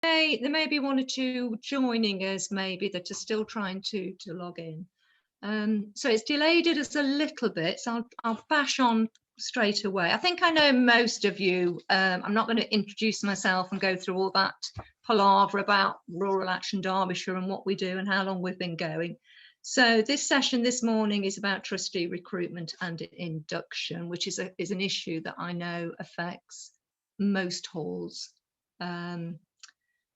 there may be one or two joining us maybe that are still trying to log in. So it's delayed it us a little bit, so I'll bash on straight away. I think I know most of you. I'm not going to introduce myself and go through all that palaver about Rural Action Derbyshire and what we do and how long we've been going. So this session this morning is about trustee recruitment and induction, which is an issue that I know affects most halls.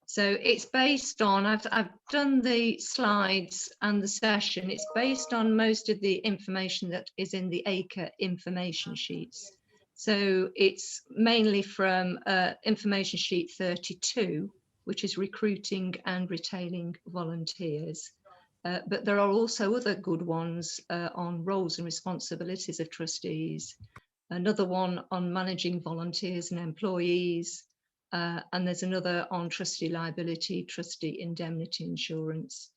So it's based on, I've done the slides and the session. It's based on most of the information that is in the ACRE information sheets. So it's mainly from information sheet 32, which is recruiting and retaining volunteers. But there are also other good ones on roles and responsibilities of trustees. Another one on managing volunteers and employees. And there's another on trustee liability, trustee indemnity insurance.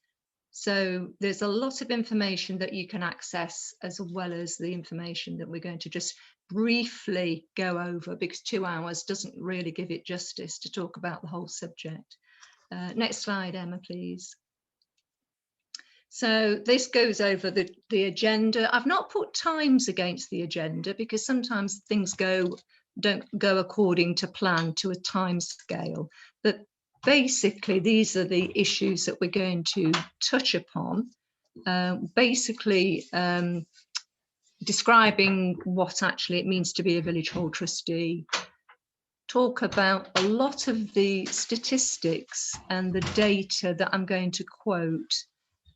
So there's a lot of information that you can access, as well as the information that we're going to just briefly go over, because 2 hours doesn't really give it justice to talk about the whole subject. Next slide, Emma, please. So this goes over the agenda. I've not put times against the agenda because sometimes things don't go according to plan to a time scale. But basically, these are the issues that we're going to touch upon. Describing what actually it means to be a village hall trustee. Talk about a lot of the statistics and the data that I'm going to quote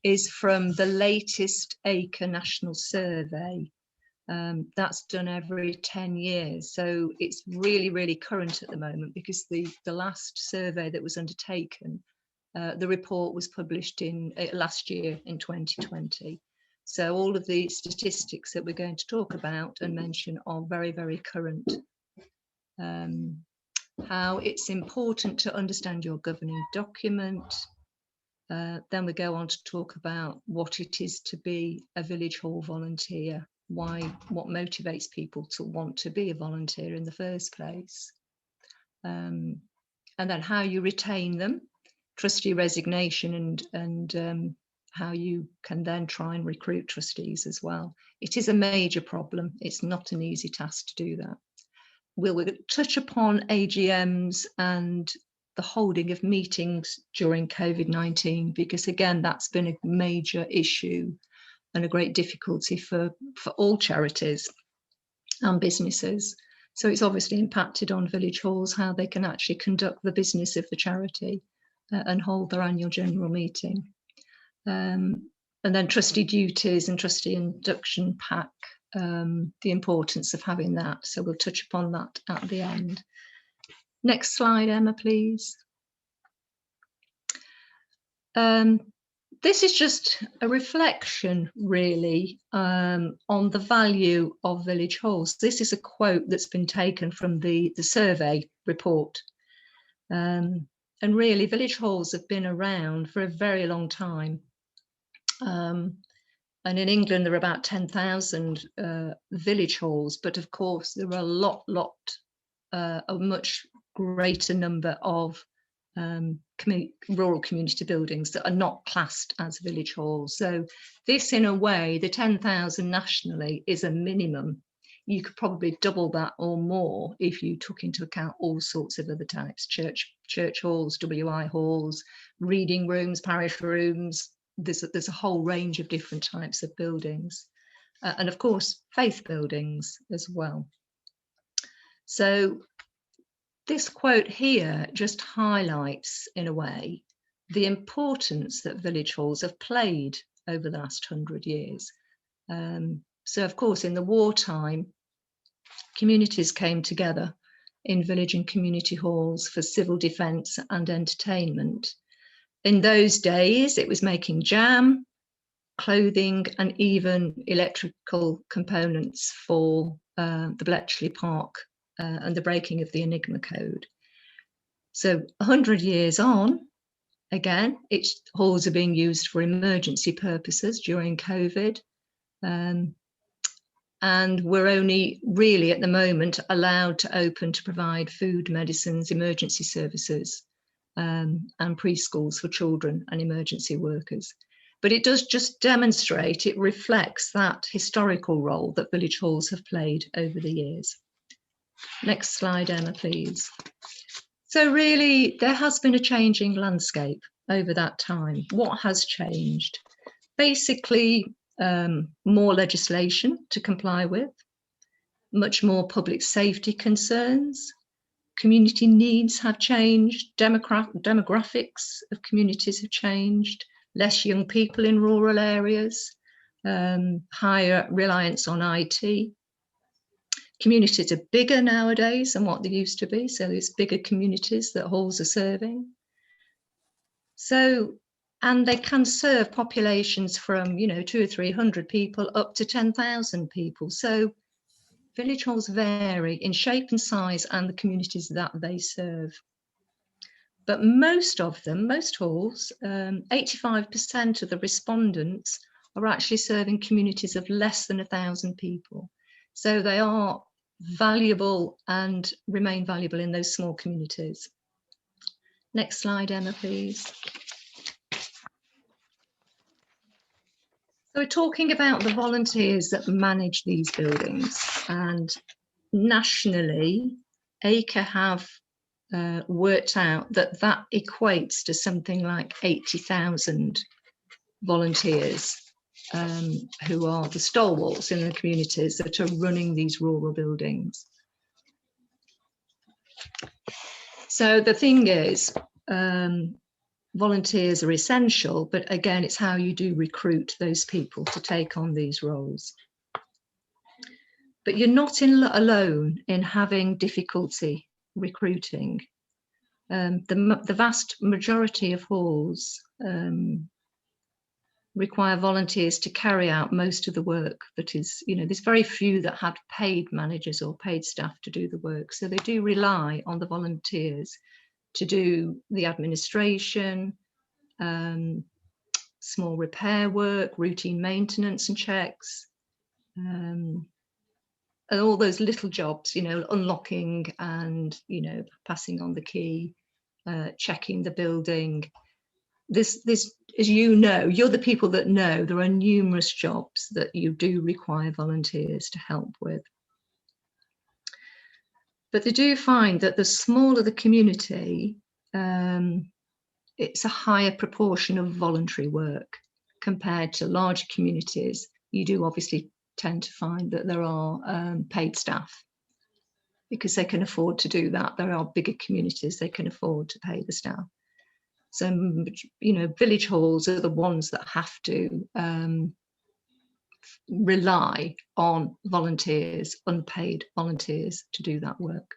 is from the latest ACRE National Survey. That's done every 10 years. So it's really, really current at the moment, because the last survey that was undertaken, the report was published in last year in 2020. So all of the statistics that we're going to talk about and mention are very, very current. How it's important to understand your governing document. Then we go on to talk about what it is to be a village hall volunteer, what motivates people to want to be a volunteer in the first place, and then how you retain them, trustee resignation, and how you can then try and recruit trustees as well. It is a major problem. It's not an easy task to do that. We'll touch upon AGMs and the holding of meetings during COVID-19, because again, that's been a major issue and a great difficulty for all charities and businesses. So it's obviously impacted on village halls, how they can actually conduct the business of the charity and hold their annual general meeting. And then trustee duties and trustee induction pack, the importance of having that. So we'll touch upon that at the end. Next slide, Emma, please. This is just a reflection, really, on the value of village halls. This is a quote that's been taken from the survey report. And really, village halls have been around for a very long time. And in England, there are about 10,000 village halls, but of course, there are a much greater number of rural community buildings that are not classed as village halls. So this, in a way, the 10,000 nationally is a minimum. You could probably double that or more if you took into account all sorts of other types: church halls, WI halls, reading rooms, parish rooms. There's a whole range of different types of buildings, and of course faith buildings as well. So this quote here just highlights, in a way, the importance that village halls have played over the last 100 years. So, of course, in the wartime, communities came together in village and community halls for civil defence and entertainment. In those days, it was making jam, clothing, and even electrical components for the Bletchley Park and the breaking of the Enigma Code. So 100 years on, again, halls are being used for emergency purposes during COVID. And we're only really at the moment allowed to open to provide food, medicines, emergency services. and preschools for children and emergency workers. But it does just demonstrate, it reflects that historical role that village halls have played over the years. Next slide, Emma, please. So really, there has been a changing landscape over that time. What has changed? Basically, more legislation to comply with, much more public safety concerns, community needs have changed, demographics of communities have changed, less young people in rural areas, higher reliance on IT. Communities are bigger nowadays than what they used to be, so there's bigger communities that halls are serving. So, and they can serve populations from, 200 or 300 people up to 10,000 people. So village halls vary in shape and size and the communities that they serve. But most of them, most halls, 85% of the respondents are actually serving communities of less than 1,000 people. So they are valuable and remain valuable in those small communities. Next slide, Emma, please. So we're talking about the volunteers that manage these buildings, and nationally, ACRE have worked out that that equates to something like 80,000 volunteers who are the stalwarts in the communities that are running these rural buildings. So the thing is, volunteers are essential, but again, it's how you do recruit those people to take on these roles. But you're not alone in having difficulty recruiting. The vast majority of halls require volunteers to carry out most of the work that is, there's very few that have paid managers or paid staff to do the work. So they do rely on the volunteers to do the administration, small repair work, routine maintenance and checks, and all those little jobs, unlocking and, passing on the key, checking the building. This, as you know, you're the people that know there are numerous jobs that you do require volunteers to help with. But they do find that the smaller the community, it's a higher proportion of voluntary work compared to larger communities. You do obviously tend to find that there are paid staff because they can afford to do that. There are bigger communities, they can afford to pay the staff. So, village halls are the ones that have to rely on volunteers, unpaid volunteers, to do that work.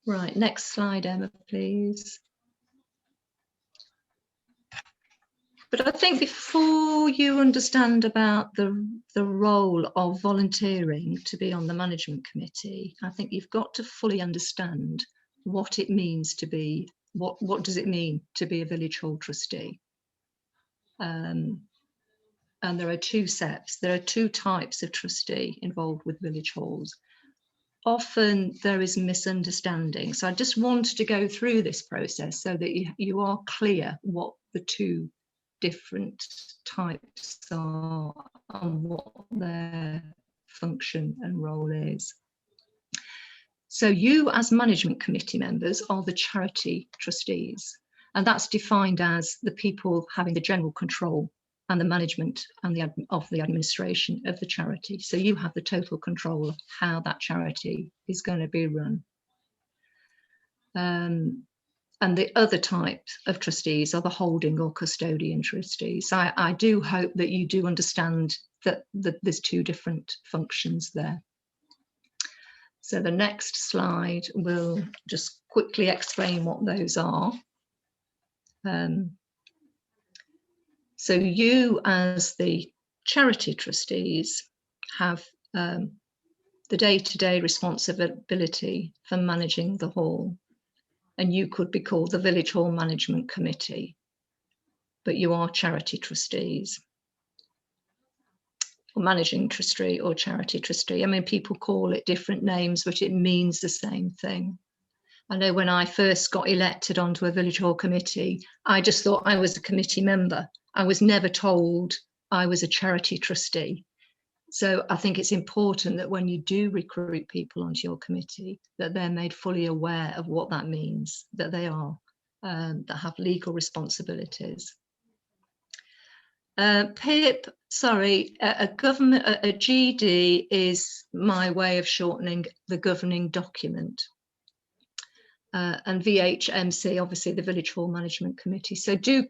Right, next slide, Emma, please. But I think before you understand about the role of volunteering to be on the management committee, I think you've got to fully understand what it means to be, what does it mean to be a village hall trustee? And there are two sets, there are two types of trustee involved with village halls. Often there is misunderstanding. So I just wanted to go through this process so that you are clear what the two different types are and what their function and role is. So you as management committee members are the charity trustees, and that's defined as the people having the general control and the management and of the administration of the charity. So you have the total control of how that charity is going to be run. And the other type of trustees are the holding or custodian trustees. So I do hope that you do understand that there's two different functions there. So the next slide will just quickly explain what those are. So you as the charity trustees have the day-to-day responsibility for managing the hall. And you could be called the Village Hall Management Committee, but you are charity trustees, or managing trustee or charity trustee. I mean, people call it different names, but it means the same thing. I know when I first got elected onto a village hall committee, I just thought I was a committee member. I was never told I was a charity trustee. So I think it's important that when you do recruit people onto your committee, that they're made fully aware of what that means, that they are, that have legal responsibilities. PIP, sorry, a GD is my way of shortening the governing document. And VHMC, obviously the Village Hall Management Committee. So do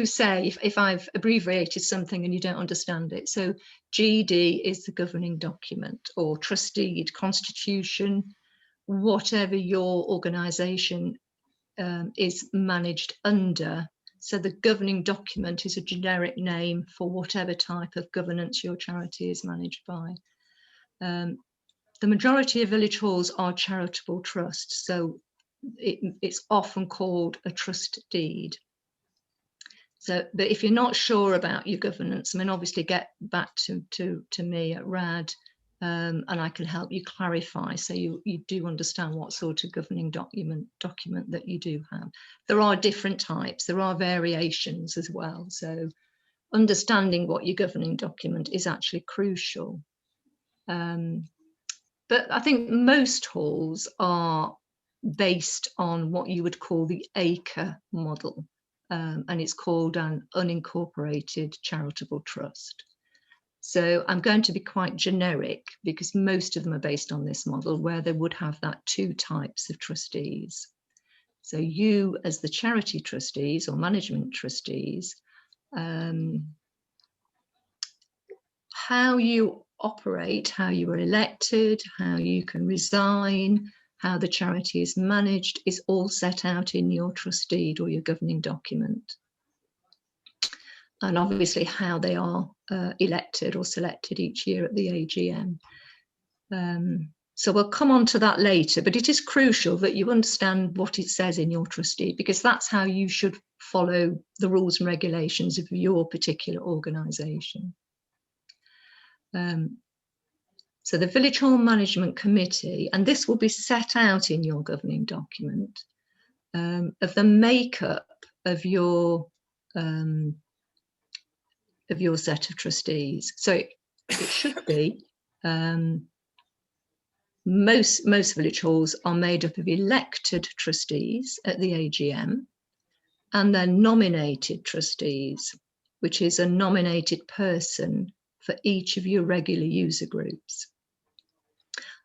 say if I've abbreviated something and you don't understand it. So GD is the governing document, or trustee, constitution, whatever your organisation is managed under. So the governing document is a generic name for whatever type of governance your charity is managed by. The majority of village halls are charitable trusts, so it's often called a trust deed. So, but if you're not sure about your governance, I mean, obviously get back to me at RAD, and I can help you clarify so you do understand what sort of governing document that you do have. There are different types, there are variations as well. So understanding what your governing document is actually crucial. But I think most halls are based on what you would call the acre model, and it's called an unincorporated charitable trust. So I'm going to be quite generic because most of them are based on this model, where they would have that two types of trustees. So you as the charity trustees or management trustees, how you operate, how you are elected, how you can resign, how the charity is managed is all set out in your trust deed or your governing document. And obviously how they are elected or selected each year at the AGM. So we'll come on to that later, but it is crucial that you understand what it says in your trust deed, because that's how you should follow the rules and regulations of your particular organisation. So the Village Hall Management Committee, and this will be set out in your governing document, of the makeup of your set of trustees. So it should be most village halls are made up of elected trustees at the AGM, and then nominated trustees, which is a nominated person for each of your regular user groups.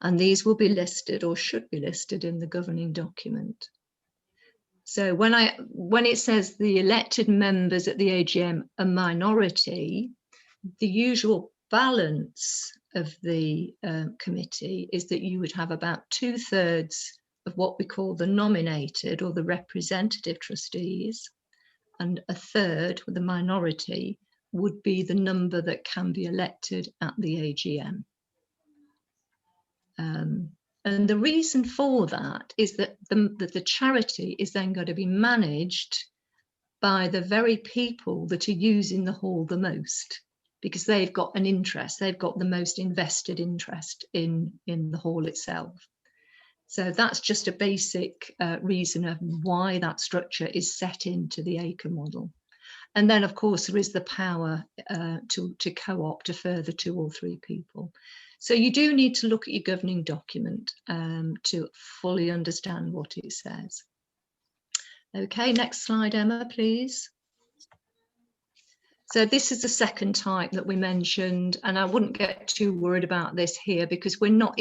And these will be listed or should be listed in the governing document. So when it says the elected members at the AGM a minority, the usual balance of the committee is that you would have about 2/3 of what we call the nominated or the representative trustees, and 1/3, with the minority, would be the number that can be elected at the AGM. And the reason for that is that the charity is then going to be managed by the very people that are using the hall the most, because they've got an interest, they've got the most invested interest in the hall itself. So that's just a basic reason of why that structure is set into the acre model. And then, of course, there is the power to co-opt a further 2 or 3 people. So you do need to look at your governing document to fully understand what it says. Okay, next slide, Emma, please. So this is the second type that we mentioned, and I wouldn't get too worried about this here because we're not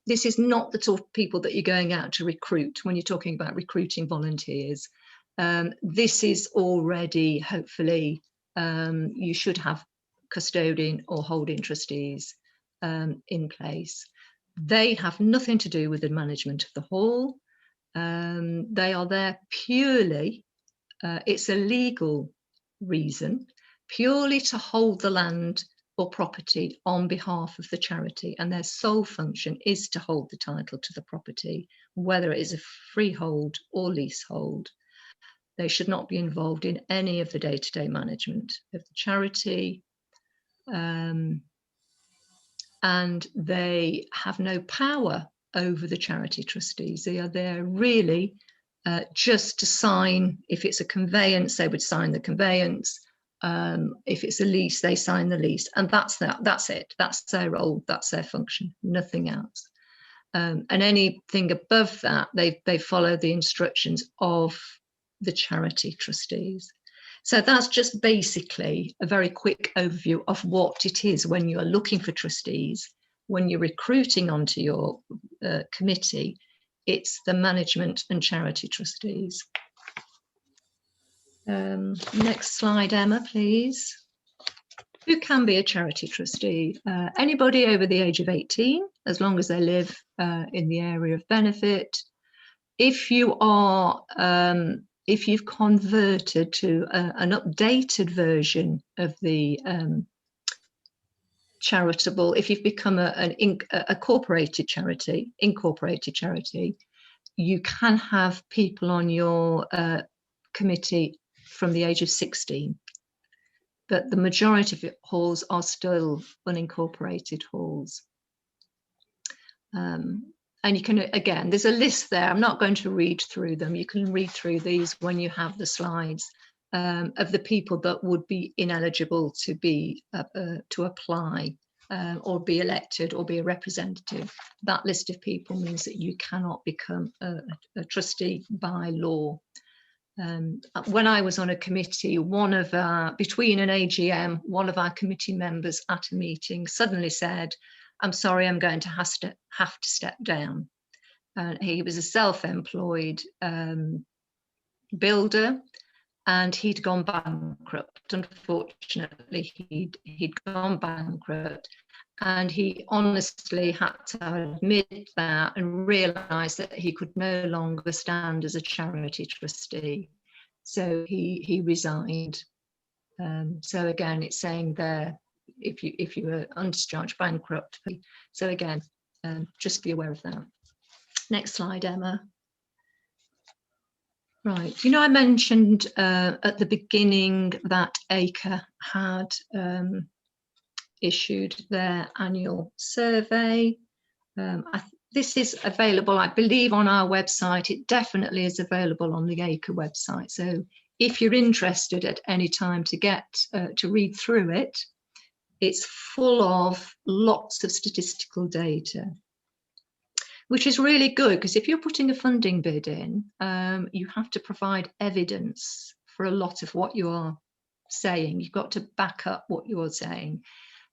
this is not the sort of people that you're going out to recruit when you're talking about recruiting volunteers. This is already, hopefully, you should have custodian or holding trustees in place. They have nothing to do with the management of the hall. They are there purely, it's a legal reason, purely to hold the land or property on behalf of the charity, and their sole function is to hold the title to the property, whether it is a freehold or leasehold. They should not be involved in any of the day-to-day management of the charity, and they have no power over the charity trustees. They are there really just to sign. If it's a conveyance, they would sign the conveyance. If it's a lease, they sign the lease, and that's it. That's their role. That's their function. Nothing else. And anything above that, they follow the instructions of the charity trustees. So that's just basically a very quick overview of what it is when you are looking for trustees. When you're recruiting onto your committee, it's the management and charity trustees. Next slide, Emma, please. Who can be a charity trustee? Anybody over the age of 18, as long as they live in the area of benefit. If you are, if you've converted to an updated version of the charitable, if you've become a incorporated charity, you can have people on your committee from the age of 16. But the majority of halls are still unincorporated halls. And you can, again, there's a list there. I'm not going to read through them. You can read through these when you have the slides of the people that would be ineligible to be to apply or be elected or be a representative. That list of people means that you cannot become a trustee by law. When I was on a committee, between an AGM, one of our committee members at a meeting suddenly said, "I'm sorry, I'm going to have to step down." He was a self-employed builder, and he'd gone bankrupt. Unfortunately, he'd gone bankrupt, and he honestly had to admit that and realise that he could no longer stand as a charity trustee. So he resigned. So again, it's saying there, if you were undischarged bankrupt. So again, just be aware of that. Next slide, Emma. Right, you know, I mentioned at the beginning that ACRE had issued their annual survey. This is available, I believe, on our website. It definitely is available on the ACRE website. So if you're interested at any time to get to read through it, it's full of lots of statistical data, which is really good, because if you're putting a funding bid in, you have to provide evidence for a lot of what you are saying. You've got to back up what you're saying.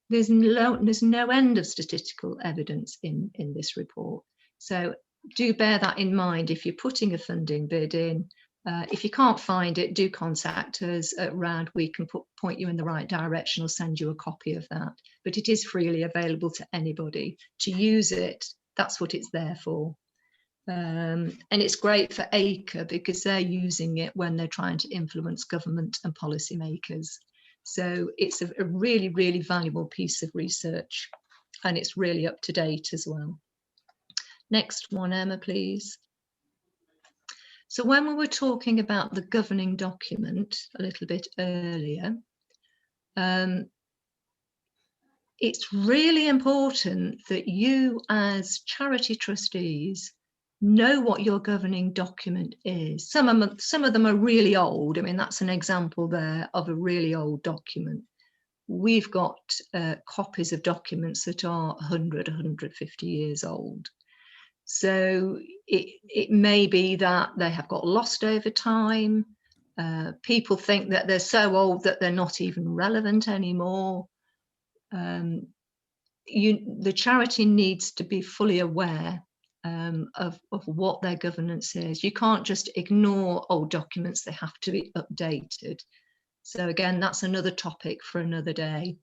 There's no end of statistical evidence in this report. So do bear that in mind if you're putting a funding bid in. If you can't find it, do contact us at RAD. We can point you in the right direction or send you a copy of that. But it is freely available to anybody. To use it, that's what it's there for. And it's great for ACRE because they're using it when they're trying to influence government and policymakers. So it's a really, really valuable piece of research, and it's really up to date as well. Next one, Emma, please. So when we were talking about the governing document a little bit earlier, it's really important that you as charity trustees know what your governing document is. Some of them are really old. I mean, that's an example there of a really old document. We've got copies of documents that are 100, 150 years old. So it may be that they have got lost over time. People think that they're so old that they're not even relevant anymore. The charity needs to be fully aware of what their governance is. You can't just ignore old documents, they have to be updated. So again, that's another topic for another day.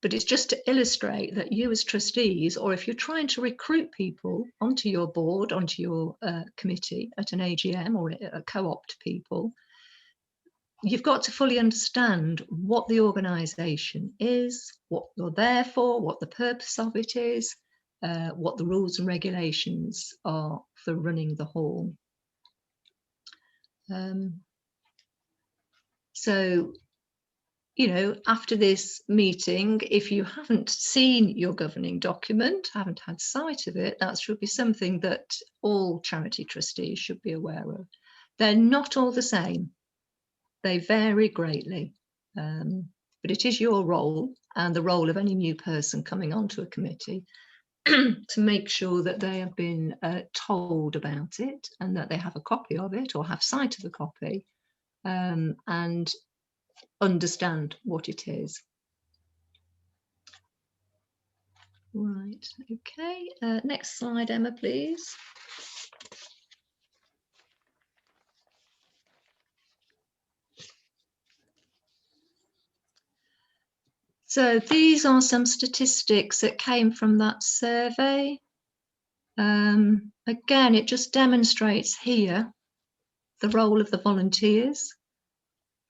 But it's just to illustrate that you as trustees, or if you're trying to recruit people onto your board, onto your committee at an AGM or co-opt people, you've got to fully understand what the organisation is, what you're there for, what the purpose of it is, what the rules and regulations are for running the hall. So you know, after this meeting, if you haven't seen your governing document, haven't had sight of it, that should be something that all charity trustees should be aware of. They're not all the same. They vary greatly. But it is your role and the role of any new person coming onto a committee to make sure that they have been told about it and that they have a copy of it or have sight of the copy and understand what it is. Right, okay. Next slide, Emma, please. So these are some statistics that came from that survey. Again, it just demonstrates here the role of the volunteers.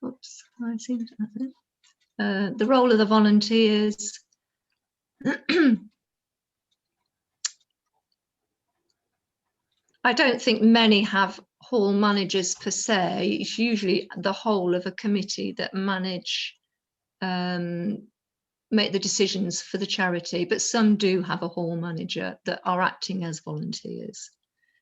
Oops, I seem to have it. The role of the volunteers. I don't think many have hall managers per se. It's usually the whole of a committee that manage, make the decisions for the charity, but some do have a hall manager that are acting as volunteers.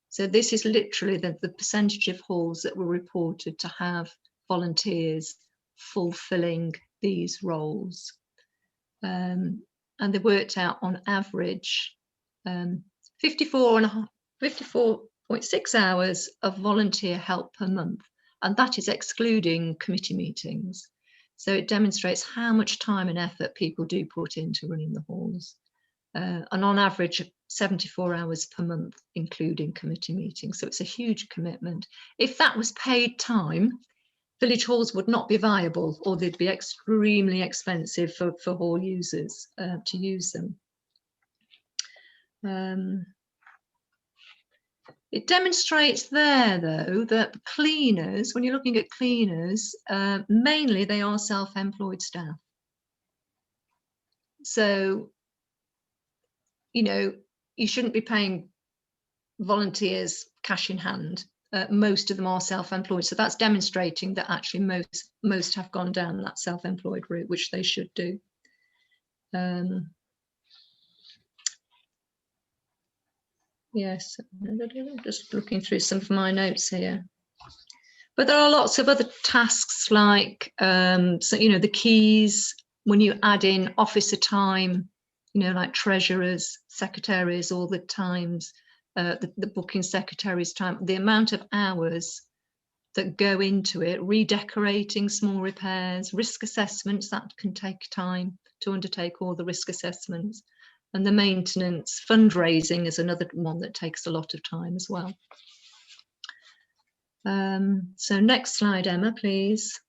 So this is literally the percentage of halls that were reported to have volunteers fulfilling these roles. And they worked out on average 54.6 hours of volunteer help per month, and that is excluding committee meetings. So it demonstrates how much time and effort people do put into running the halls. And on average, 74 hours per month, including committee meetings. So it's a huge commitment. If that was paid time, village halls would not be viable, or they'd be extremely expensive for hall users to use them. It demonstrates there, though, that cleaners, when you're looking at cleaners, mainly they are self-employed staff. So, you know, you shouldn't be paying volunteers cash in hand. Most of them are self-employed. So that's demonstrating that actually most have gone down that self-employed route, which they should do. Yes, just looking through some of my notes here. But there are lots of other tasks like, so, you know, the keys, when you add in officer time, you know, like treasurers, secretaries, all the times, the booking secretaries' time, the amount of hours that go into it, redecorating, small repairs, risk assessments, that can take time to undertake all the risk assessments. And the maintenance, fundraising is another one that takes a lot of time as well. So next slide, Emma, please.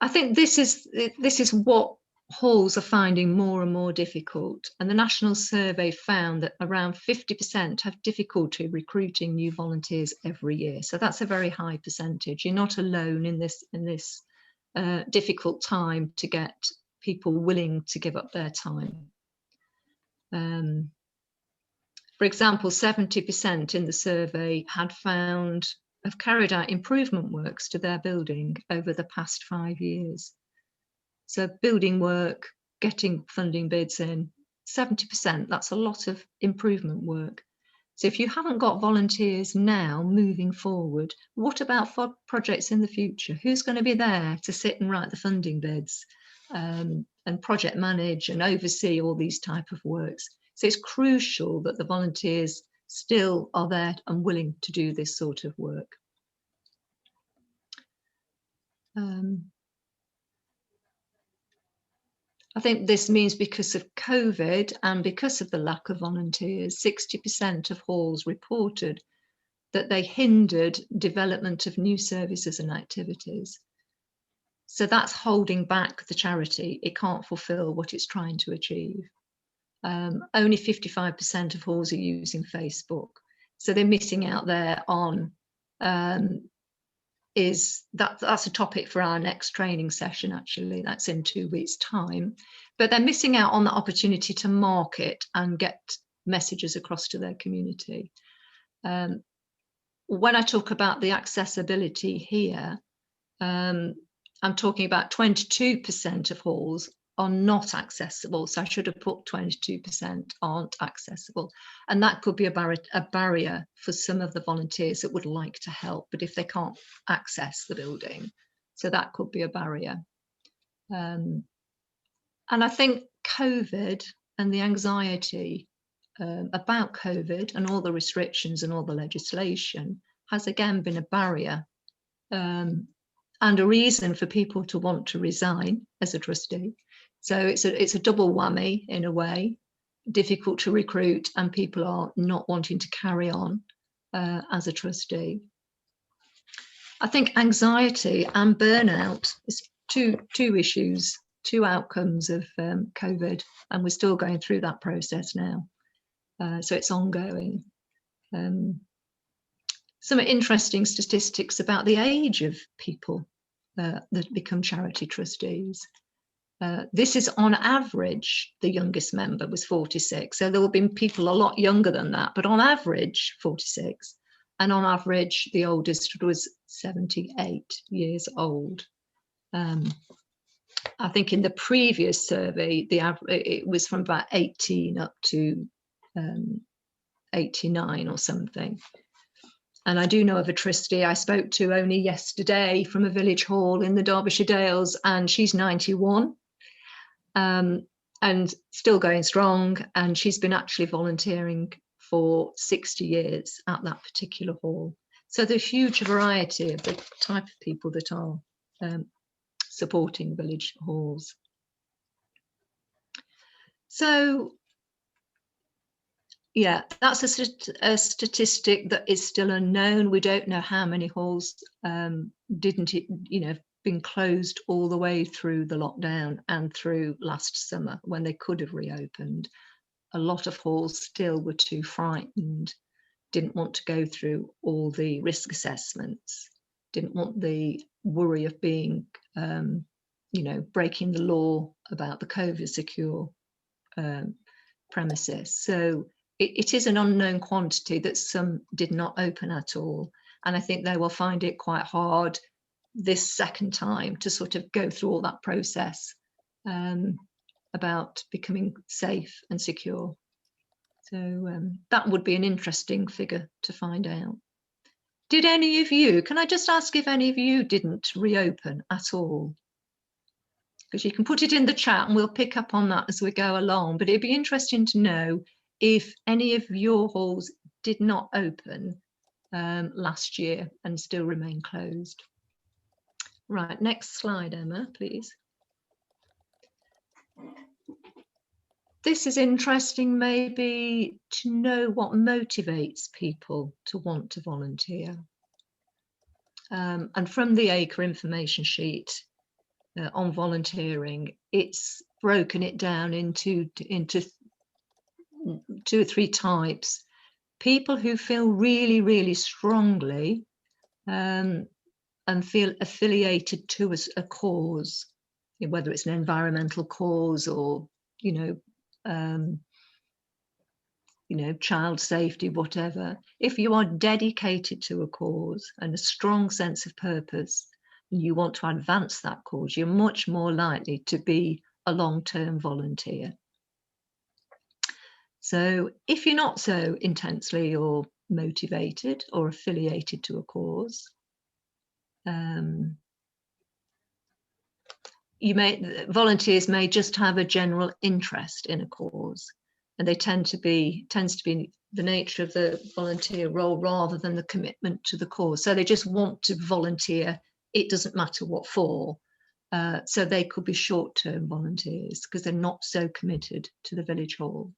I think this is what halls are finding more and more difficult. And the national survey found that around 50% have difficulty recruiting new volunteers every year. So that's a very high percentage. You're not alone in this difficult time to get people willing to give up their time. For example, 70% in the survey have carried out improvement works to their building over the past 5 years. So building work, getting funding bids in, 70%, that's a lot of improvement work. So if you haven't got volunteers now moving forward, what about for projects in the future? Who's going to be there to sit and write the funding bids and project manage and oversee all these type of works? So it's crucial that the volunteers still are there and willing to do this sort of work. I think this means because of COVID and because of the lack of volunteers, 60% of halls reported that they hindered development of new services and activities. So that's holding back the charity. It can't fulfill what it's trying to achieve. Only 55% of halls are using Facebook. So they're missing out there on, that's a topic for our next training session, actually. That's in 2 weeks' time. But they're missing out on the opportunity to market and get messages across to their community. when I talk about the accessibility here, I'm talking about 22% of halls are not accessible. So I should have put 22% aren't accessible. And that could be a barrier for some of the volunteers that would like to help, but if they can't access the building, so that could be a barrier. And I think COVID and the anxiety about COVID and all the restrictions and all the legislation has again been a barrier and a reason for people to want to resign as a trustee. So it's a double whammy in a way, difficult to recruit, and people are not wanting to carry on as a trustee. I think anxiety and burnout is two issues, two outcomes of COVID, and we're still going through that process now. So it's ongoing. Some interesting statistics about the age of people that become charity trustees. This is on average, the youngest member was 46. So there will be people a lot younger than that, but on average, 46. And on average, the oldest was 78 years old. I think in the previous survey, it was from about 18 up to 89 or something. And I do know of a trustee I spoke to only yesterday from a village hall in the Derbyshire Dales, and she's 91 and still going strong. And she's been actually volunteering for 60 years at that particular hall. So there's a huge variety of the type of people that are supporting village halls. So yeah, that's a statistic that is still unknown. We don't know how many halls didn't, been closed all the way through the lockdown and through last summer when they could have reopened. A lot of halls still were too frightened, didn't want to go through all the risk assessments, didn't want the worry of being, breaking the law about the COVID secure premises. So it is an unknown quantity that some did not open at all. And I think they will find it quite hard this second time to sort of go through all that process about becoming safe and secure. So that would be an interesting figure to find out. Did any of you, can I just ask if any of you didn't reopen at all? Because you can put it in the chat and we'll pick up on that as we go along. But it'd be interesting to know if any of your halls did not open last year and still remain closed. Right, next slide, Emma, please. This is interesting maybe to know what motivates people to want to volunteer. And from the ACRE information sheet on volunteering, it's broken it down into 2 or 3 types. People who feel really, really strongly and feel affiliated to a cause, whether it's an environmental cause or, child safety, whatever. If you are dedicated to a cause and a strong sense of purpose, and you want to advance that cause, you're much more likely to be a long-term volunteer. So if you're not so intensely or motivated or affiliated to a cause, volunteers may just have a general interest in a cause, and they tends to be the nature of the volunteer role rather than the commitment to the cause. So they just want to volunteer. It doesn't matter what for. So they could be short-term volunteers because they're not so committed to the village hall.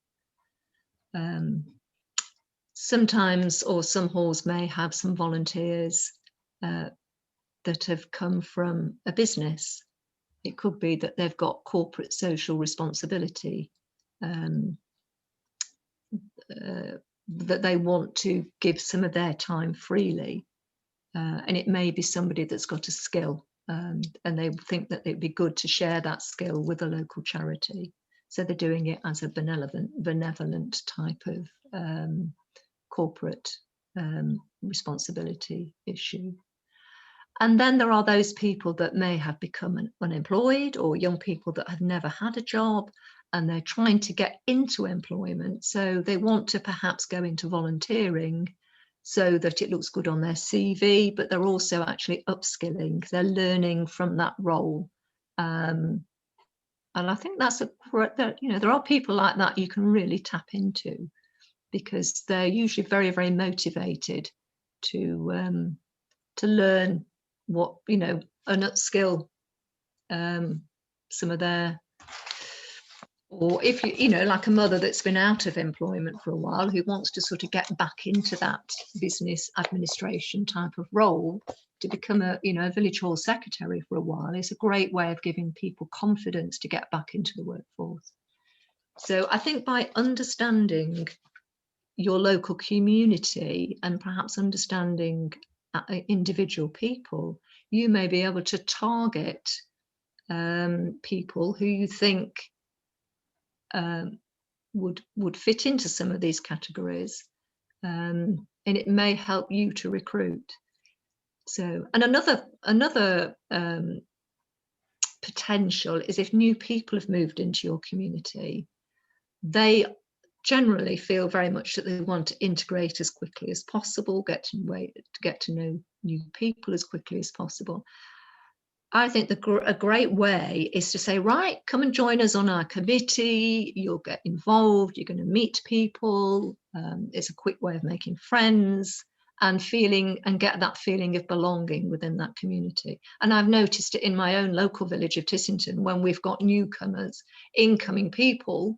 Sometimes, or some halls may have some volunteers that have come from a business. It could be that they've got corporate social responsibility, that they want to give some of their time freely. And it may be somebody that's got a skill and they think that it'd be good to share that skill with a local charity. So they're doing it as a benevolent type of corporate responsibility issue. And then there are those people that may have become unemployed, or young people that have never had a job and they're trying to get into employment. So they want to perhaps go into volunteering so that it looks good on their CV, but they're also actually upskilling. They're learning from that role. And I think that's there are people like that you can really tap into, because they're usually very, very motivated to learn what, and upskill some of their, or if like a mother that's been out of employment for a while who wants to sort of get back into that business administration type of role, to become a village hall secretary for a while is a great way of giving people confidence to get back into the workforce. So I think by understanding your local community and perhaps understanding individual people, you may be able to target people who you think would fit into some of these categories, and it may help you to recruit. So, and another potential is if new people have moved into your community, they generally feel very much that they want to integrate as quickly as possible, get to know new people as quickly as possible. I think a great way is to say, right, come and join us on our committee. You'll get involved. You're going to meet people. It's a quick way of making friends and get that feeling of belonging within that community. And I've noticed it in my own local village of Tissington, when we've got newcomers, incoming people,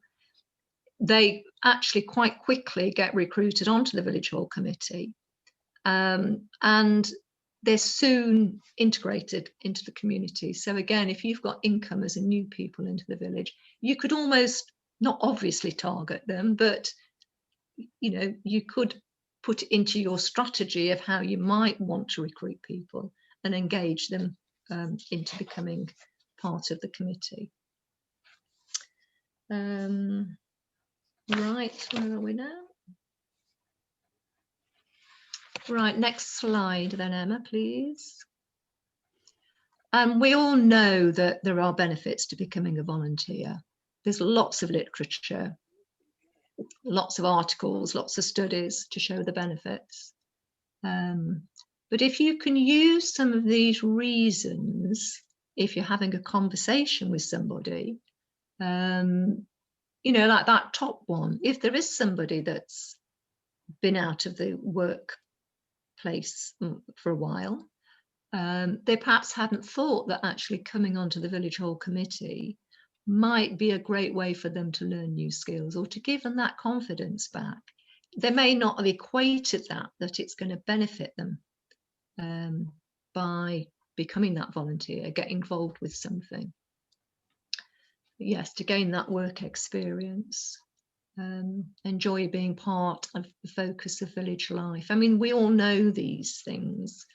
they actually quite quickly get recruited onto the village hall committee, and they're soon integrated into the community. So again, if you've got incomers and new people into the village, you could almost not obviously target them, but you could put it into your strategy of how you might want to recruit people and engage them into becoming part of the committee. Right, where are we now? Right, next slide then, Emma, please. We all know that there are benefits to becoming a volunteer. There's lots of literature, lots of articles, lots of studies to show the benefits. But if you can use some of these reasons, if you're having a conversation with somebody, like that top one, if there is somebody that's been out of the workplace for a while, they perhaps hadn't thought that actually coming onto the village hall committee might be a great way for them to learn new skills or to give them that confidence back. They may not have equated that it's going to benefit them by becoming that volunteer, getting involved with something. Yes, to gain that work experience, enjoy being part of the focus of village life. I mean, we all know these things.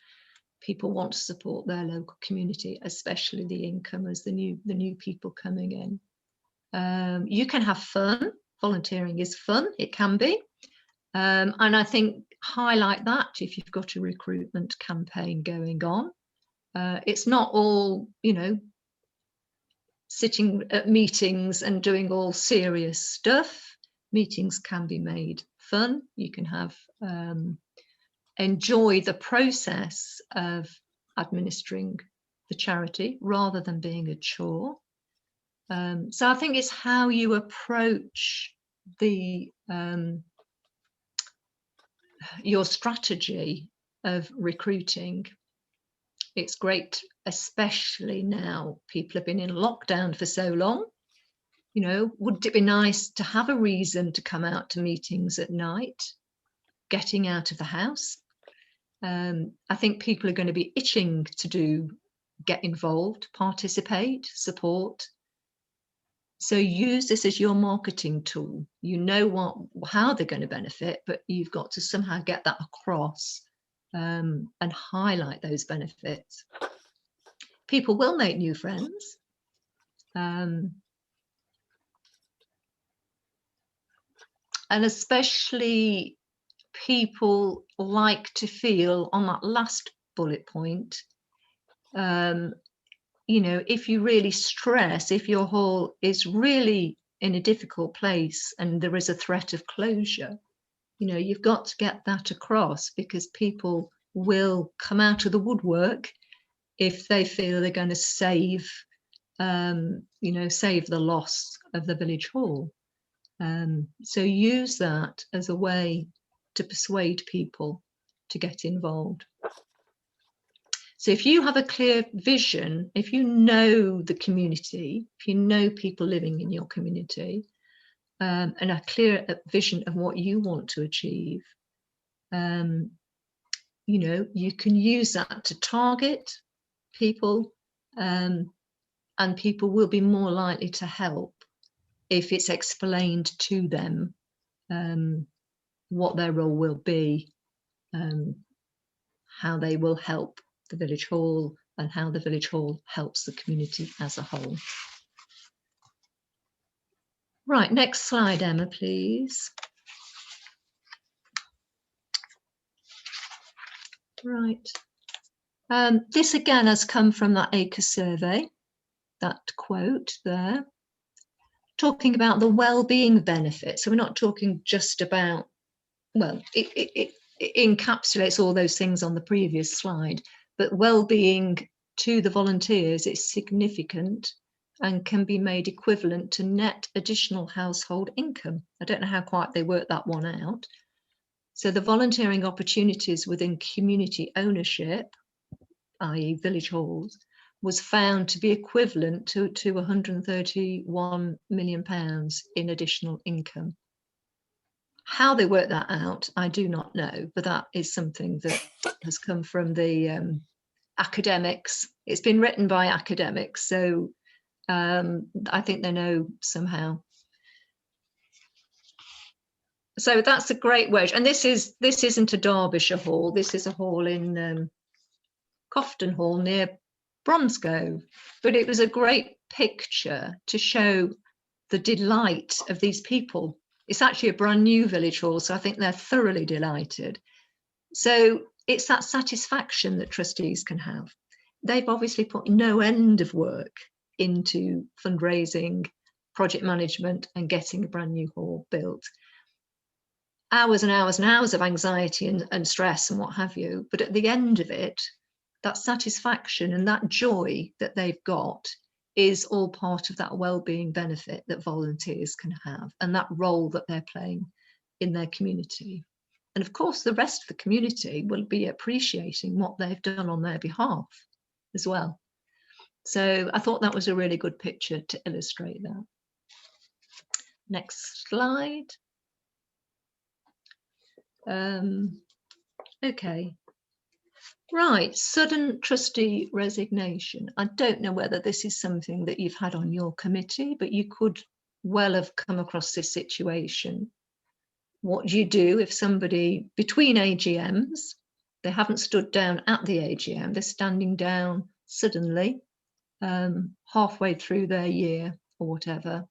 People want to support their local community, especially the incomers, the new people coming in. You can have fun. Volunteering is fun. It can be. And I think highlight that if you've got a recruitment campaign going on. It's not all, sitting at meetings and doing all serious stuff. Meetings can be made fun. You can have enjoy the process of administering the charity rather than being a chore. So I think it's how you approach the your strategy of recruiting. It's great, especially now people have been in lockdown for so long. Wouldn't it be nice to have a reason to come out to meetings at night, getting out of the house? I think people are going to be itching to get involved, participate, support. So use this as your marketing tool. You know how they're going to benefit, but you've got to somehow get that across and highlight those benefits. People will make new friends. And especially people like to feel on that last bullet point, you know, if you really stress, if your hall is really in a difficult place and there is a threat of closure, you know, you've got to get that across, because people will come out of the woodwork if they feel they're going to save, you know, save the loss of the village hall. So use that as a way to persuade people to get involved. So if you have a clear vision, if you know the community, if you know people living in your community, and a clear vision of what you want to achieve, you know, you can use that to target people, and people will be more likely to help if it's explained to them what their role will be, how they will help the village hall, and how the village hall helps the community as a whole. Right, next slide, Emma, please. Right. This again has come from that ACRE survey, that quote there, talking about the well-being benefits. So we're not talking just about, well, it encapsulates all those things on the previous slide, but well-being to the volunteers is significant and can be made equivalent to net additional household income. I don't know how quite they work that one out. So the volunteering opportunities within community ownership, i.e. village halls, was found to be equivalent to £131 million in additional income. How they work that out, I do not know, but that is something that has come from the academics. It's been written by academics, so I think they know somehow. So that's a great wage, and this isn't a Derbyshire hall. This is a hall in Cofton Hall near Bromsgrove, but it was a great picture to show the delight of these people. It's actually a brand new village hall, so I think they're thoroughly delighted. So it's that satisfaction that trustees can have. They've obviously put no end of work into fundraising, project management, and getting a brand new hall built. Hours and hours and hours of anxiety and stress and what have you. But at the end of it, that satisfaction and that joy that they've got is all part of that well-being benefit that volunteers can have, and that role that they're playing in their community. And of course, the rest of the community will be appreciating what they've done on their behalf as well. So I thought that was a really good picture to illustrate that. Next slide. Okay. Right, sudden trustee resignation. I don't know whether this is something that you've had on your committee, but you could well have come across this situation. What do you do if somebody between AGMs, they haven't stood down at the AGM, they're standing down suddenly, halfway through their year or whatever.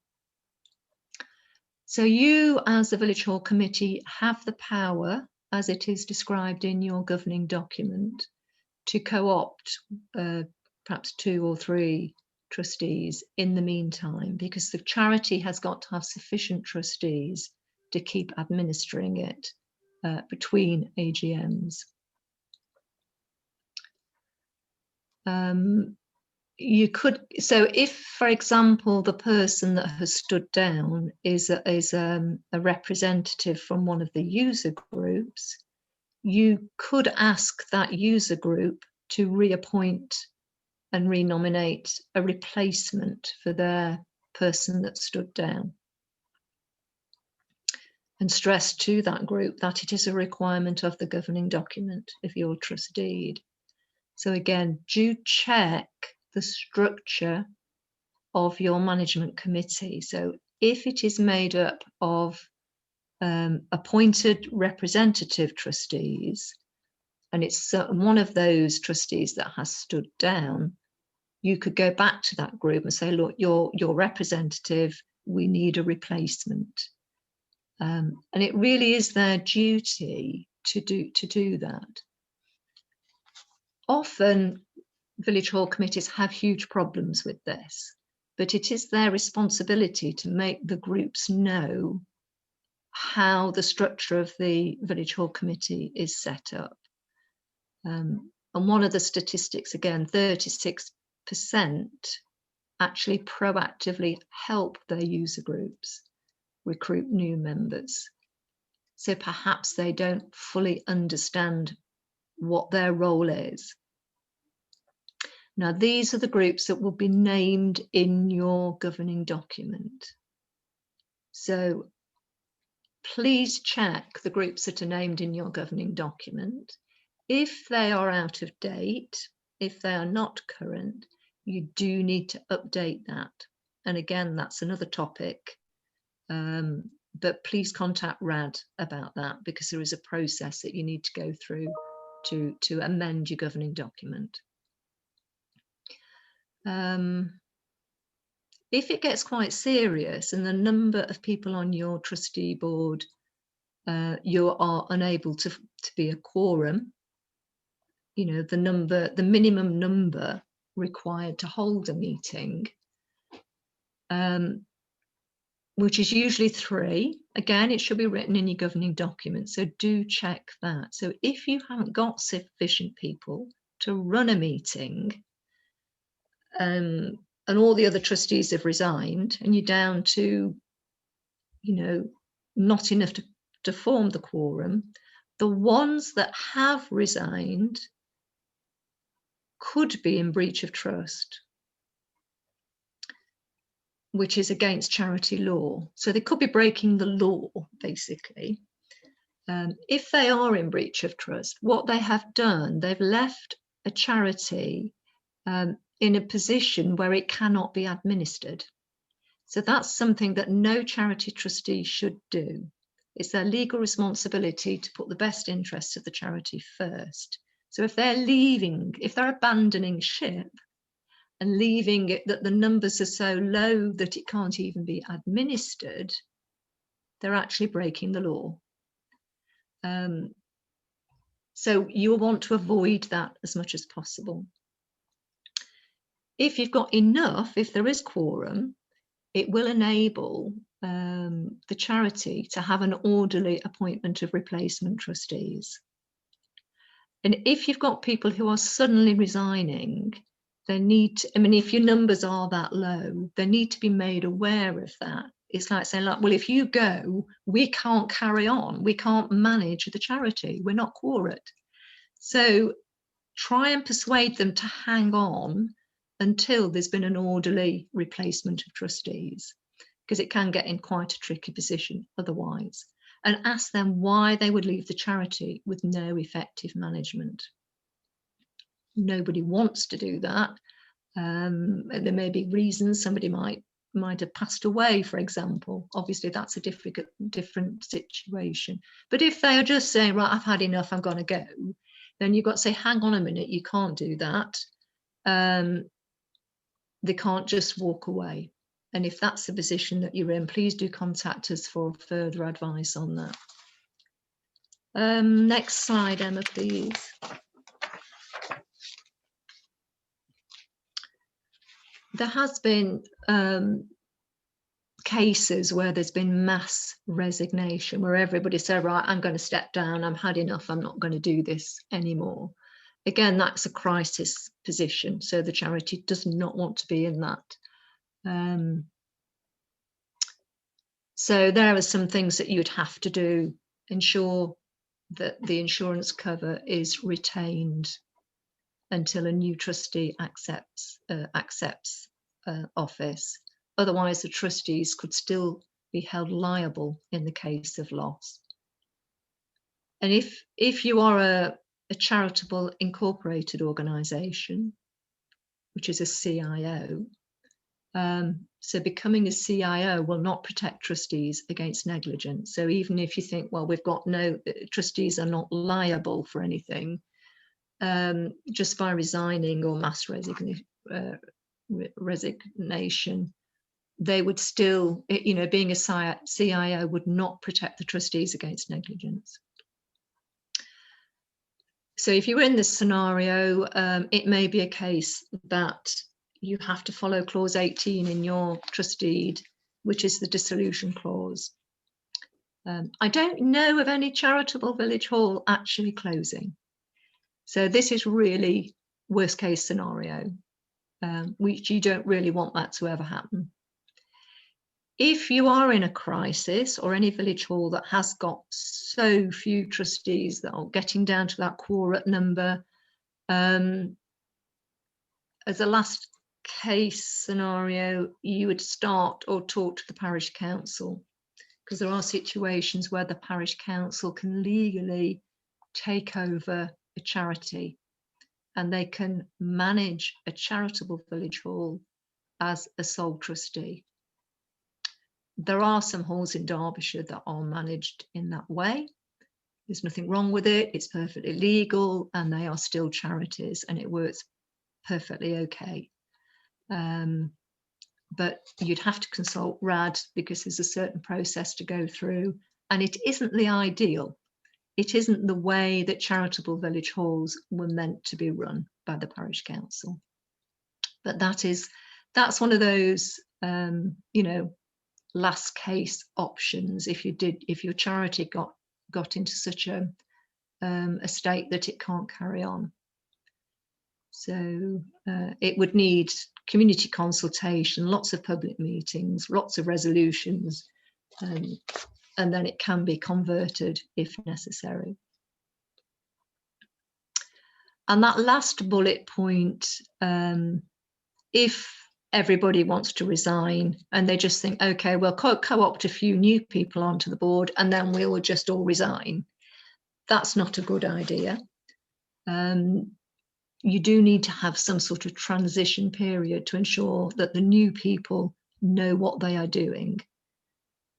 So you, as the Village Hall Committee, have the power, as it is described in your governing document, to co-opt perhaps 2 or 3 trustees in the meantime, because the charity has got to have sufficient trustees to keep administering it between AGMs. You could, so if, for example, the person that has stood down is a representative from one of the user groups, you could ask that user group to reappoint and renominate a replacement for their person that stood down, and stress to that group that it is a requirement of the governing document if you're trusteed. So again, do check the structure of your management committee. So if it is made up of appointed representative trustees, and it's one of those trustees that has stood down, you could go back to that group and say, look, your representative, we need a replacement. And it really is their duty to do that. Often village hall committees have huge problems with this, but it is their responsibility to make the groups know how the structure of the village hall committee is set up. And one of the statistics, again, 36% actually proactively help their user groups recruit new members. So perhaps they don't fully understand what their role is. Now, these are the groups that will be named in your governing document. So please check the groups that are named in your governing document. If they are out of date, if they are not current, you do need to update that. And again, that's another topic. But please contact RAD about that, because there is a process that you need to go through to amend your governing document. If it gets quite serious and the number of people on your trustee board, you are unable to be a quorum, you know, the minimum number required to hold a meeting, which is usually 3. Again, it should be written in your governing document, so do check that. So if you haven't got sufficient people to run a meeting, and all the other trustees have resigned, and you're down to, you know, not enough to form the quorum, the ones that have resigned could be in breach of trust, which is against charity law. So they could be breaking the law, basically. If they are in breach of trust, what they have done, they've left a charity in a position where it cannot be administered. So that's something that no charity trustee should do. It's their legal responsibility to put the best interests of the charity first. So if they're leaving, if they're abandoning ship and leaving it that the numbers are so low that it can't even be administered, they're actually breaking the law. So you'll want to avoid that as much as possible. If you've got enough, if there is quorum, it will enable the charity to have an orderly appointment of replacement trustees. And if you've got people who are suddenly resigning, they need to, I mean, if your numbers are that low, they need to be made aware of that. It's like saying, like, well, if you go, we can't carry on. We can't manage the charity. We're not quorate. So try and persuade them to hang on until there's been an orderly replacement of trustees, because it can get in quite a tricky position otherwise. And ask them why they would leave the charity with no effective management. Nobody wants to do that. There may be reasons. Somebody might have passed away, for example. Obviously, that's a different situation. But if they are just saying, right, I've had enough, I'm going to go, then you've got to say, hang on a minute, you can't do that. They can't just walk away. And if that's the position that you're in, please do contact us for further advice on that. Next slide, Emma, please. There has been cases where there's been mass resignation, where everybody said, right, I'm going to step down, I've had enough, I'm not going to do this anymore. Again, that's a crisis position, so the charity does not want to be in that. So there are some things that you'd have to do. Ensure that the insurance cover is retained until a new trustee accepts office. Otherwise, the trustees could still be held liable in the case of loss. And if you are a charitable incorporated organisation, which is a CIO, so becoming a CIO will not protect trustees against negligence. So even if you think, well, we've got no, trustees are not liable for anything, just by resigning or mass resignation, they would still, being a CIO would not protect the trustees against negligence. So if you were in this scenario, it may be a case that you have to follow clause 18 in your trust deed, which is the dissolution clause. I don't know of any charitable village hall actually closing. So this is really worst case scenario, which you don't really want that to ever happen. If you are in a crisis, or any village hall that has got so few trustees that are getting down to that quorate number, as a last case scenario, you would start or talk to the parish council, because there are situations where the parish council can legally take over a charity and they can manage a charitable village hall as a sole trustee. There are some halls in Derbyshire that are managed in that way. There's nothing wrong with it. It's perfectly legal and they are still charities and it works perfectly okay. But you'd have to consult RAD because there's a certain process to go through and it isn't the ideal. It isn't the way that charitable village halls were meant to be run by the parish council. But that's one of those, last case options if your charity got into such a state that it can't carry on. So it would need community consultation, lots of public meetings, lots of resolutions, and then it can be converted if necessary. And that last bullet point, if everybody wants to resign and they just think, okay, we'll co-opt a few new people onto the board and then we will just all resign. That's not a good idea. You do need to have some sort of transition period to ensure that the new people know what they are doing.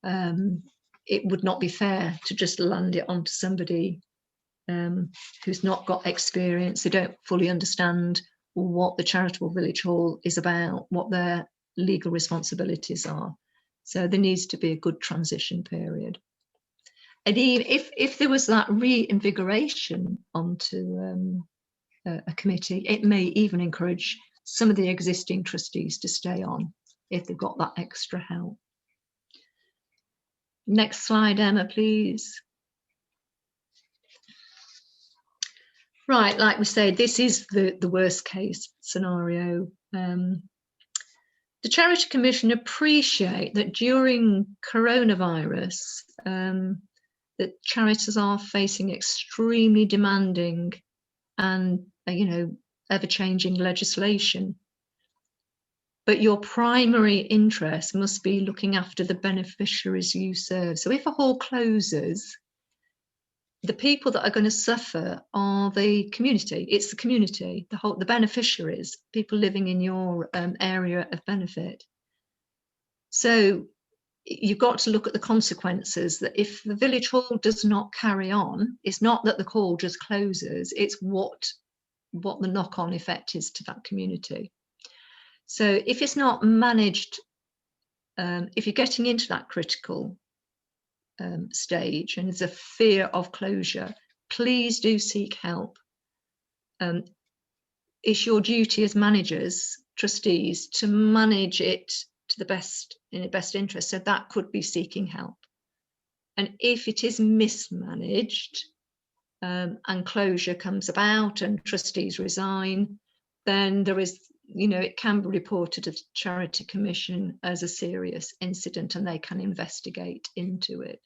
It would not be fair to just land it onto somebody who's not got experience. They don't fully understand what the charitable village hall is about, what their legal responsibilities are. So there needs to be a good transition period. And even if there was that reinvigoration onto a committee, it may even encourage some of the existing trustees to stay on if they've got that extra help. Next slide, Emma, please. Right, like we say, this is the worst case scenario. The Charity Commission appreciate that during coronavirus, that charities are facing extremely demanding and ever-changing legislation. But your primary interest must be looking after the beneficiaries you serve. So if a hall closes, the people that are going to suffer are the community. It's the community, the beneficiaries, people living in your area of benefit. So you've got to look at the consequences, that if the village hall does not carry on, it's not that the hall just closes, it's what the knock-on effect is to that community. So if it's not managed, if you're getting into that critical stage and there's a fear of closure, please do seek help. It's your duty as managers, trustees, to manage it to the best, in the best interest. So that could be seeking help. And if it is mismanaged and closure comes about and trustees resign, then there is, it can be reported to the Charity Commission as a serious incident and they can investigate into it.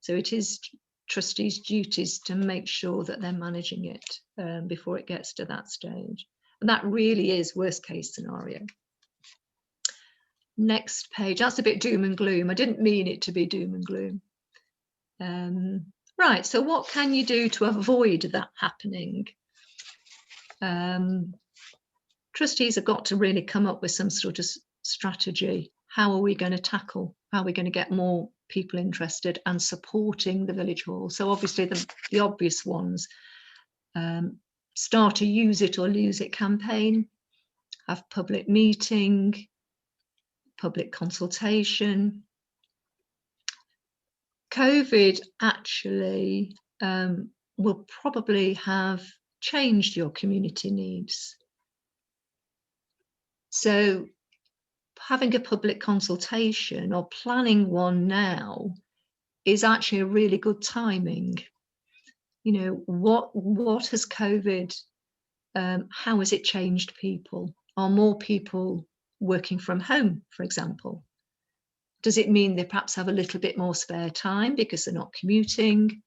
So it is trustees' duties to make sure that they're managing it before it gets to that stage. And that really is worst case scenario. Next page, that's a bit doom and gloom. I didn't mean it to be doom and gloom. Right, so what can you do to avoid that happening? Trustees have got to really come up with some sort of strategy. How are we going to tackle? How are we going to get more people interested and supporting the village hall? So obviously the obvious ones, start a use it or lose it campaign, have public meeting, public consultation. COVID actually will probably have changed your community needs. So having a public consultation or planning one now is actually a really good timing. You know, what has COVID, how has it changed people? Are more people working from home, for example? Does it mean they perhaps have a little bit more spare time because they're not commuting?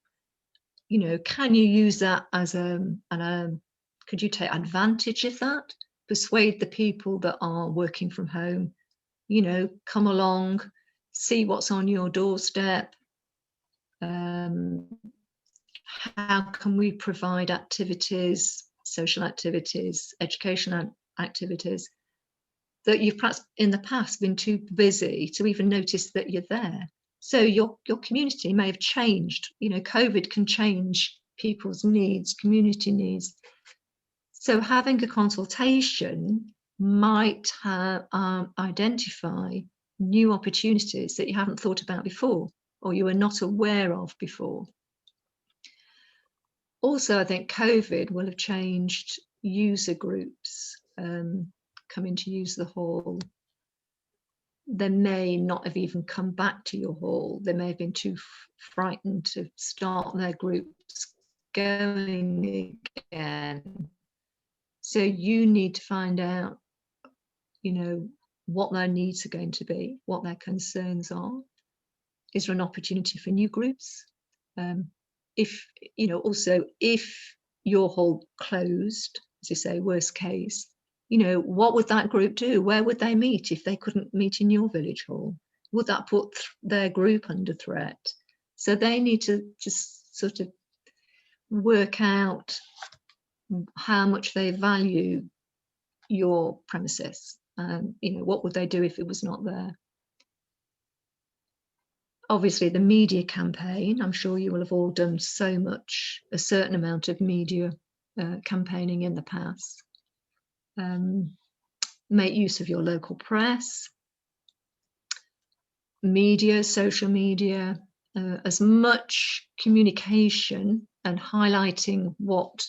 You know, can you use that as could you take advantage of that? Persuade the people that are working from home, you know, come along, see what's on your doorstep. How can we provide activities, social activities, educational activities that you've perhaps in the past been too busy to even notice that you're there? So your community may have changed. You know, COVID can change people's needs, community needs. So having a consultation might identify new opportunities that you haven't thought about before or you were not aware of before. Also, I think COVID will have changed user groups coming to use the hall. They may not have even come back to your hall. They may have been too frightened to start their groups going again. So you need to find out, you know, what their needs are going to be, what their concerns are. Is there an opportunity for new groups? If, you know, also if your hall closed, as you say, worst case, you know, what would that group do? Where would they meet if they couldn't meet in your village hall? Would that put their group under threat? So they need to just sort of work out how much they value your premises. You know, what would they do if it was not there? Obviously, the media campaign, I'm sure you will have all done a certain amount of media campaigning in the past. Make use of your local press, media, social media, as much communication and highlighting what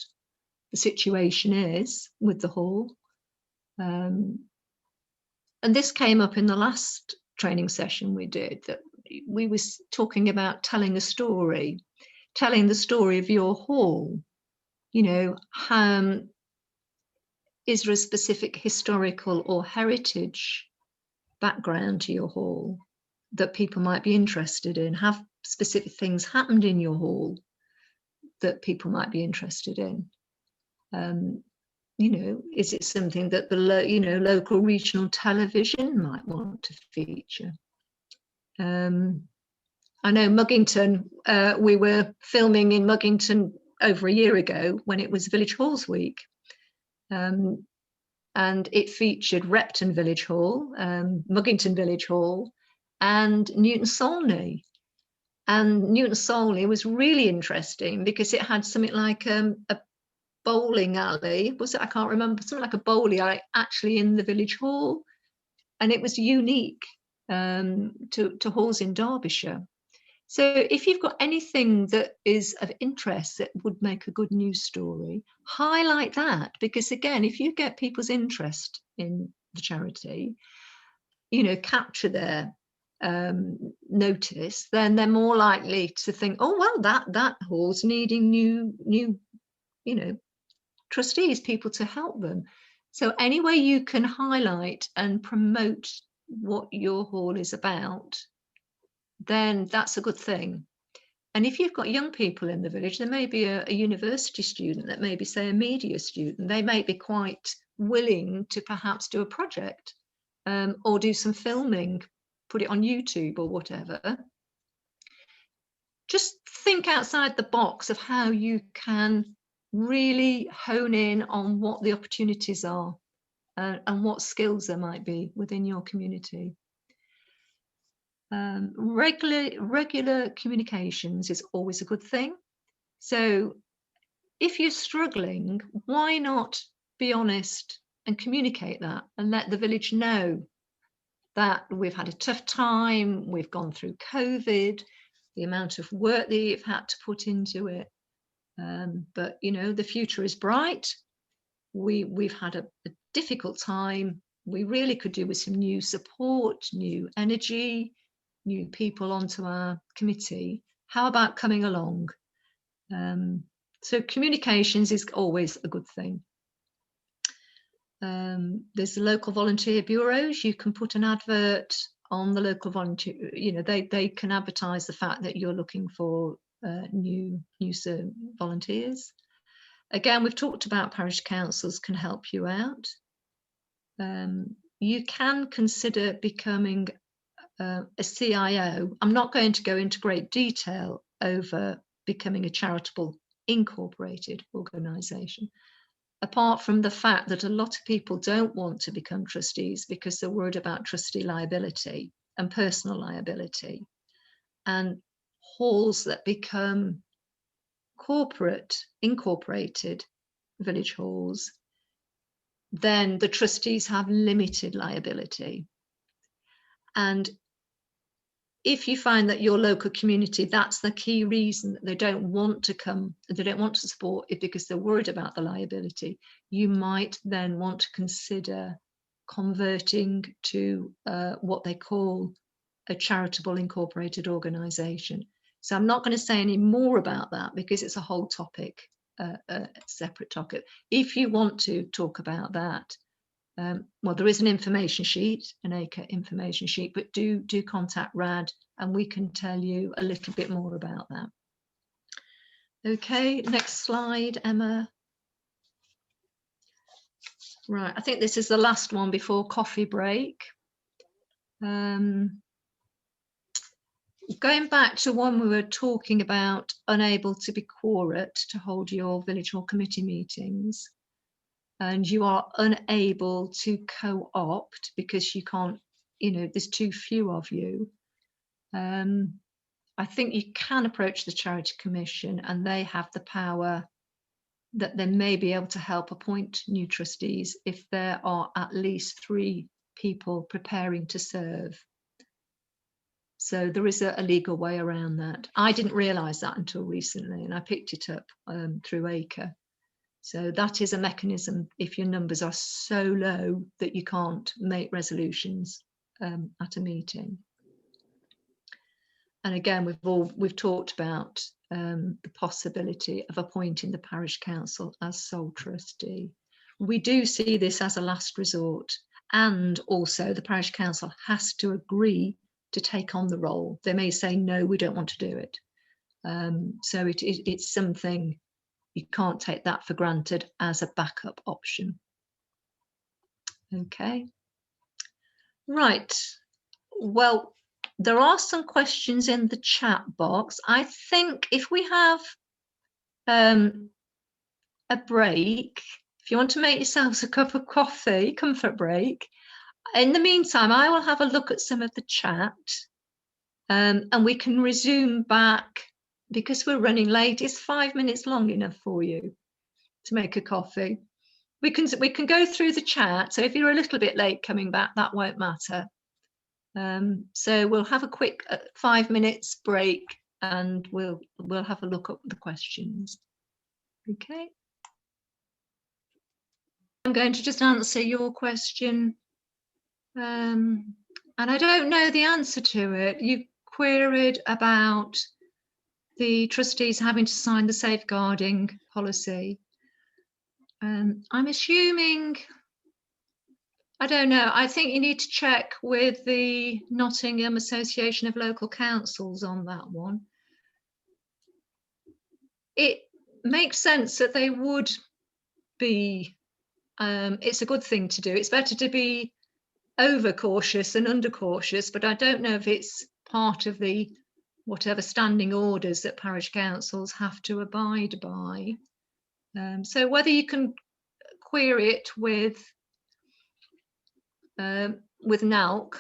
the situation is with the hall. And this came up in the last training session we did, that we were talking about telling a story, telling the story of your hall. You know, is there a specific historical or heritage background to your hall that people might be interested in? Have specific things happened in your hall that people might be interested in? You know, is it something that the local regional television might want to feature? I know Muggington, we were filming in Muggington over a year ago when it was Village Halls Week. And it featured Repton Village Hall, Muggington Village Hall, and Newton Solney. And Newton Solney was really interesting because it had something like a bowling alley. Was it? I can't remember. Something like a bowling alley actually in the village hall, and it was unique to halls in Derbyshire. So if you've got anything that is of interest that would make a good news story, highlight that, because again, if you get people's interest in the charity, you know, capture their notice, then they're more likely to think, oh well, that hall's needing new you know, trustees, people to help them. So any way you can highlight and promote what your hall is about, then that's a good thing. And if you've got young people in the village, there may be a university student that may be, say, a media student. They may be quite willing to perhaps do a project or do some filming, put it on YouTube or whatever. Just think outside the box of how you can really hone in on what the opportunities are and what skills there might be within your community. Regular communications is always a good thing. So if you're struggling, why not be honest and communicate that and let the village know that we've had a tough time, we've gone through COVID, the amount of work that you've had to put into it. But, you know, the future is bright. We've had a difficult time. We really could do with some new support, new energy, new people onto our committee. How about coming along? So communications is always a good thing. There's the local volunteer bureaus. You can put an advert on the local volunteer, you know, they can advertise the fact that you're looking for new volunteers. Again, we've talked about parish councils can help you out. You can consider becoming a CIO. I'm not going to go into great detail over becoming a charitable incorporated organisation, apart from the fact that a lot of people don't want to become trustees because they're worried about trustee liability and personal liability. And halls that become incorporated village halls, then the trustees have limited liability. And if you find that your local community, that's the key reason that they don't want to come, they don't want to support it because they're worried about the liability, you might then want to consider converting to what they call a charitable incorporated organisation. So I'm not going to say any more about that because it's a whole topic, a separate topic. If you want to talk about that, well, there is an information sheet, an ACRE information sheet, but do contact RAD and we can tell you a little bit more about that. Okay, next slide, Emma. Right, I think this is the last one before coffee break. Going back to when we were talking about unable to be quorate to hold your village hall committee meetings, and you are unable to co-opt because you can't, you know, there's too few of you. I think you can approach the Charity Commission and they have the power that they may be able to help appoint new trustees if there are at least 3 people preparing to serve. So there is a legal way around that. I didn't realise that until recently and I picked it up through ACRE. So that is a mechanism if your numbers are so low that you can't make resolutions at a meeting. And again, we've talked about the possibility of appointing the parish council as sole trustee. We do see this as a last resort, and also the parish council has to agree to take on the role. They may say, no, we don't want to do it. So it's something, you can't take that for granted as a backup option. Okay. Right. Well, there are some questions in the chat box. I think if we have a break, if you want to make yourselves a cup of coffee, comfort break. In the meantime, I will have a look at some of the chat and we can resume back because we're running late. Is 5 minutes long enough for you to make a coffee? We can go through the chat. So if you're a little bit late coming back, that won't matter. So we'll have a quick 5 minutes break and we'll have a look at the questions. Okay. I'm going to just answer your question. And I don't know the answer to it. You queried about the trustees having to sign the safeguarding policy. I'm assuming, I don't know, I think you need to check with the Nottingham Association of Local Councils on that one. It makes sense that they would be, it's a good thing to do. It's better to be over cautious than under cautious, but I don't know if it's part of the whatever standing orders that parish councils have to abide by. So whether you can query it with NALC,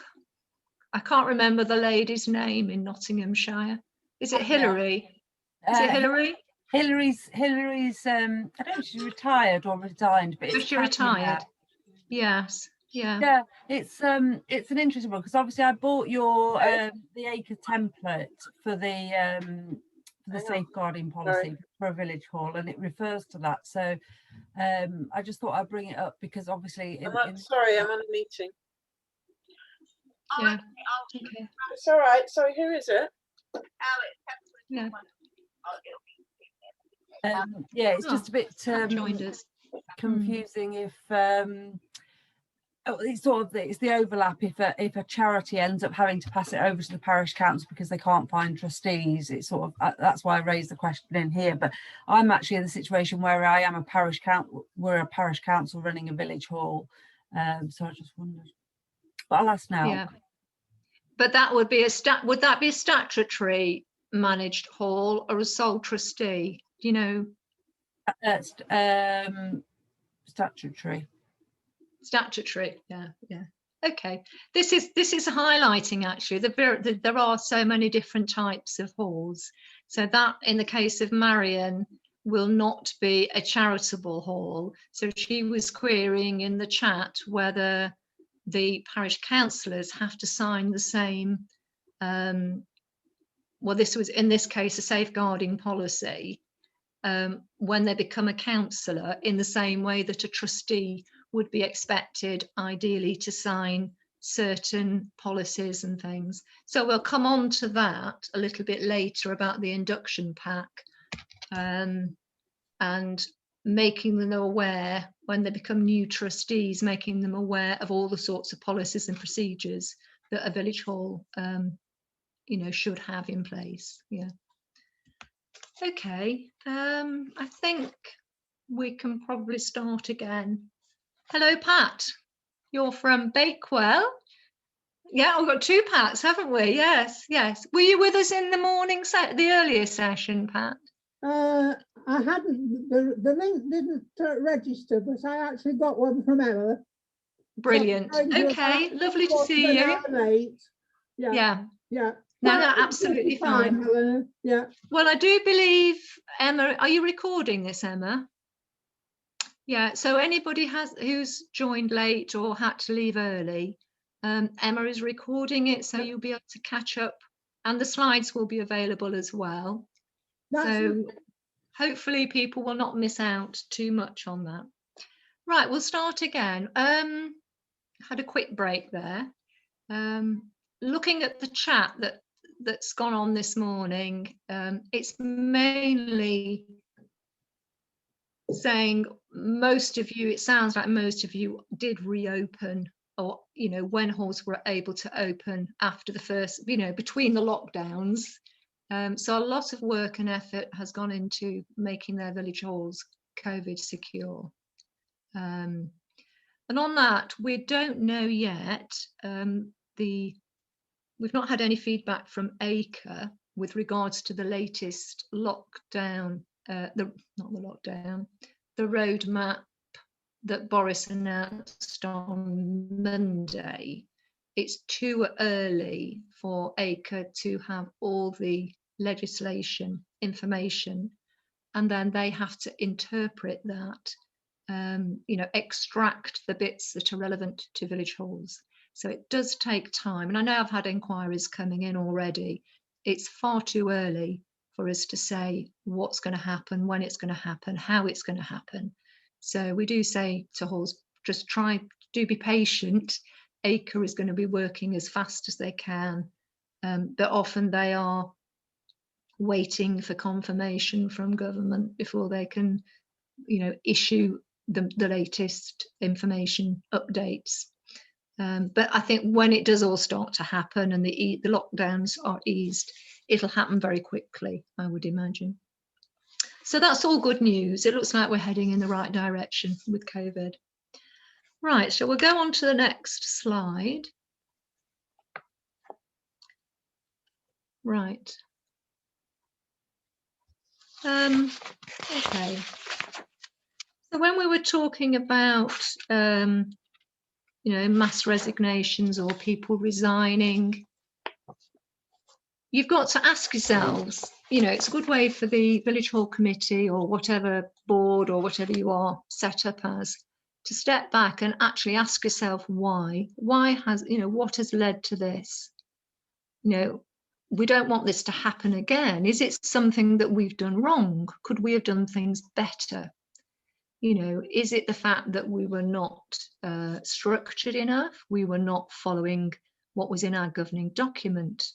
I can't remember the lady's name in Nottinghamshire. Is it Hillary? Is it Hillary? Hillary's I don't know if she's retired or resigned, but she's retired. Yes. Yeah, it's an interesting one, because obviously I bought your the acre template for the safeguarding policy for a village hall, and it refers to that. So I just thought I'd bring it up, because obviously sorry, I'm on a meeting. Yeah. Okay. It's all right. Sorry, who is it? Yeah. Yeah, it's just a bit Joined us. confusing if it's the overlap if a charity ends up having to pass it over to the parish council because they can't find trustees. It's sort of that's why I raised the question in here. But I'm actually in the situation where I am a parish council. We're a parish council running a village hall, so I just wondered. But I'll ask now. Yeah. But that would be would that be a statutory managed hall or a sole trustee? Do you know? Statutory. Statutory. Yeah. Yeah. Okay. This is highlighting actually there are so many different types of halls. So that in the case of Marion will not be a charitable hall. So she was querying in the chat whether the parish councillors have to sign the same, well, this was in this case a safeguarding policy when they become a councillor, in the same way that a trustee would be expected ideally to sign certain policies and things. So we'll come on to that a little bit later about the induction pack, and making them aware when they become new trustees, making them aware of all the sorts of policies and procedures that a village hall, you know, should have in place. Yeah. Okay. I think we can probably start again. Hello, Pat. You're from Bakewell. Yeah, we've got two Pats, haven't we? Yes, yes. Were you with us in the morning, the earlier session, Pat? I hadn't, the link didn't register, but I actually got one from Emma. Brilliant. So okay, lovely to see you. Late. Yeah. Yeah. Yeah. No, that's absolutely fine. Helena. Yeah. Well, I do believe, Emma, are you recording this, Emma? Yeah, so anybody who's joined late or had to leave early, Emma is recording it, so you'll be able to catch up, and the slides will be available as well. So hopefully people will not miss out too much on that. Right, we'll start again. Had a quick break there. Looking at the chat that's gone on this morning, it's mainly saying most of you, it sounds like most of you did reopen, or, you know, when halls were able to open after the first, you know, between the lockdowns. So a lot of work and effort has gone into making their village halls COVID secure. And on that, we don't know yet. We've not had any feedback from ACRE with regards to the latest lockdown, the roadmap that Boris announced on Monday. It's too early for ACRE to have all the legislation information, and then they have to interpret that, you know, extract the bits that are relevant to village halls. So it does take time, and I know I've had inquiries coming in already. It's far too early for us to say what's going to happen, when it's going to happen, how it's going to happen. So we do say to halls, just do be patient. ACRE is going to be working as fast as they can, but often they are waiting for confirmation from government before they can, you know, issue the latest information updates. But I think when it does all start to happen and the lockdowns are eased, it'll happen very quickly, I would imagine. So that's all good news. It looks like we're heading in the right direction with COVID. Right, so we'll go on to the next slide. Right. Okay. So when we were talking about you know, mass resignations or people resigning, you've got to ask yourselves, you know, it's a good way for the village hall committee or whatever board or whatever you are set up as, to step back and actually ask yourself why has, what has led to this? We don't want this to happen again. Is it something that we've done wrong? Could we have done things better? Is it the fact that we were not structured enough? We were not following what was in our governing document?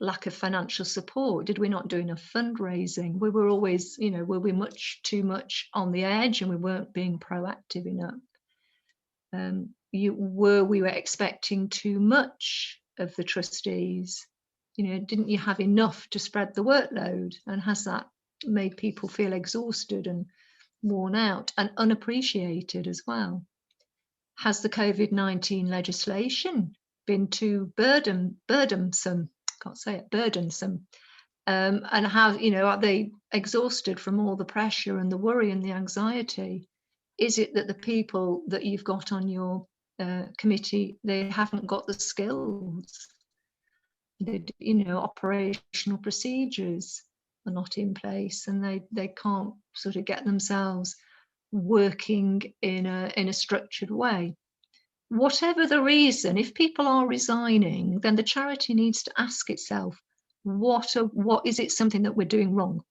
Lack of financial support? Did we not do enough fundraising? We were always, were we much too much on the edge and we weren't being proactive enough? Were we expecting too much of the trustees? Didn't you have enough to spread the workload? And has that made people feel exhausted and worn out and unappreciated as well? Has the COVID-19 legislation been too burdensome? Can't say it, burdensome. And how, are they exhausted from all the pressure and the worry and the anxiety? Is it that the people that you've got on your committee, they haven't got the skills? Operational procedures are not in place, and they can't sort of get themselves working in a structured way. Whatever the reason, if people are resigning, then the charity needs to ask itself, what is it something that we're doing wrong?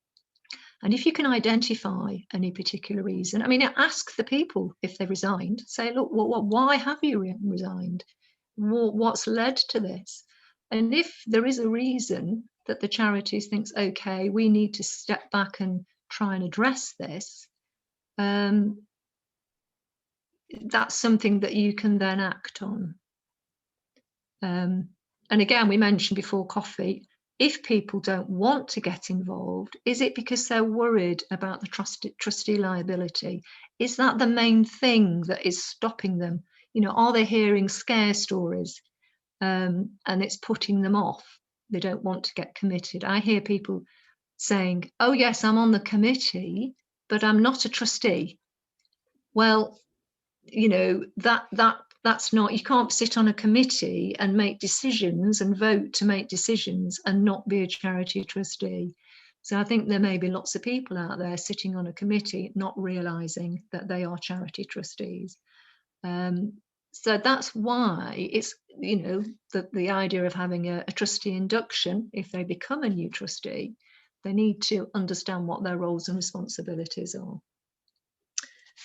And if you can identify any particular reason, ask the people if they resigned, say, look, why have you resigned? What's led to this? And if there is a reason that the charity thinks, okay, we need to step back and try and address this, that's something that you can then act on. And again, we mentioned before coffee, if people don't want to get involved, is it because they're worried about the trustee liability? Is that the main thing that is stopping them? Are they hearing scare stories and it's putting them off? They don't want to get committed. I hear people saying, oh yes, I'm on the committee, but I'm not a trustee. Well, that's not, you can't sit on a committee and make decisions and vote to make decisions and not be a charity trustee. So I think there may be lots of people out there sitting on a committee not realizing that they are charity trustees. So that's why it's, the idea of having a trustee induction. If they become a new trustee, they need to understand what their roles and responsibilities are.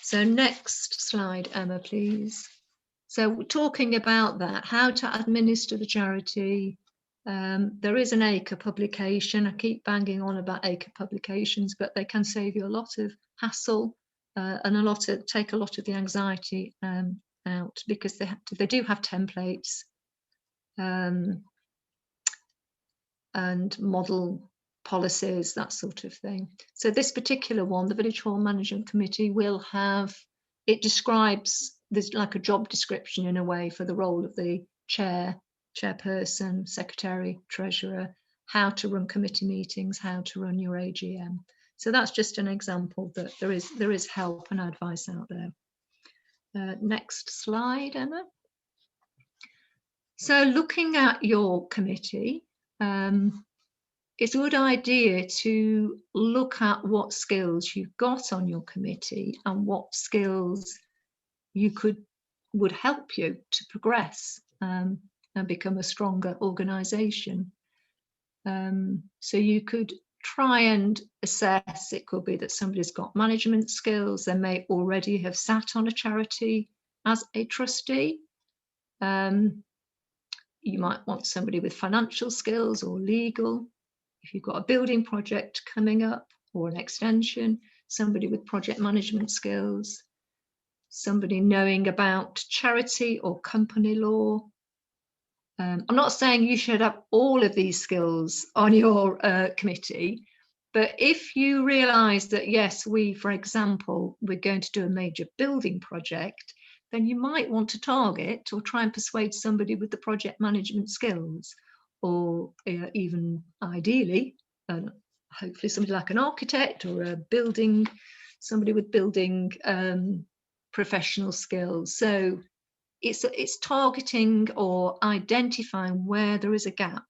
So next slide, Emma, please. So talking about that, how to administer the charity. There is an ACRE publication. I keep banging on about ACRE publications, but they can save you a lot of hassle and take a lot of the anxiety out, because they do have templates and model policies, that sort of thing. So this particular one, the Village Hall Management Committee, will have, it describes, there's like a job description in a way for the role of the chairperson, secretary, treasurer, how to run committee meetings, how to run your AGM. So that's just an example that there is help and advice out there. Next slide, Emma. So looking at your committee, it's a good idea to look at what skills you've got on your committee and what skills would help you to progress and become a stronger organisation. So you could try and assess, it could be that somebody's got management skills, they may already have sat on a charity as a trustee. You might want somebody with financial skills or legal. If you've got a building project coming up or an extension, somebody with project management skills, somebody knowing about charity or company law. I'm not saying you should have all of these skills on your committee, but if you realise that, yes, for example, we're going to do a major building project, then you might want to target or try and persuade somebody with the project management skills, or even ideally, hopefully somebody like an architect or somebody with building professional skills. So it's targeting or identifying where there is a gap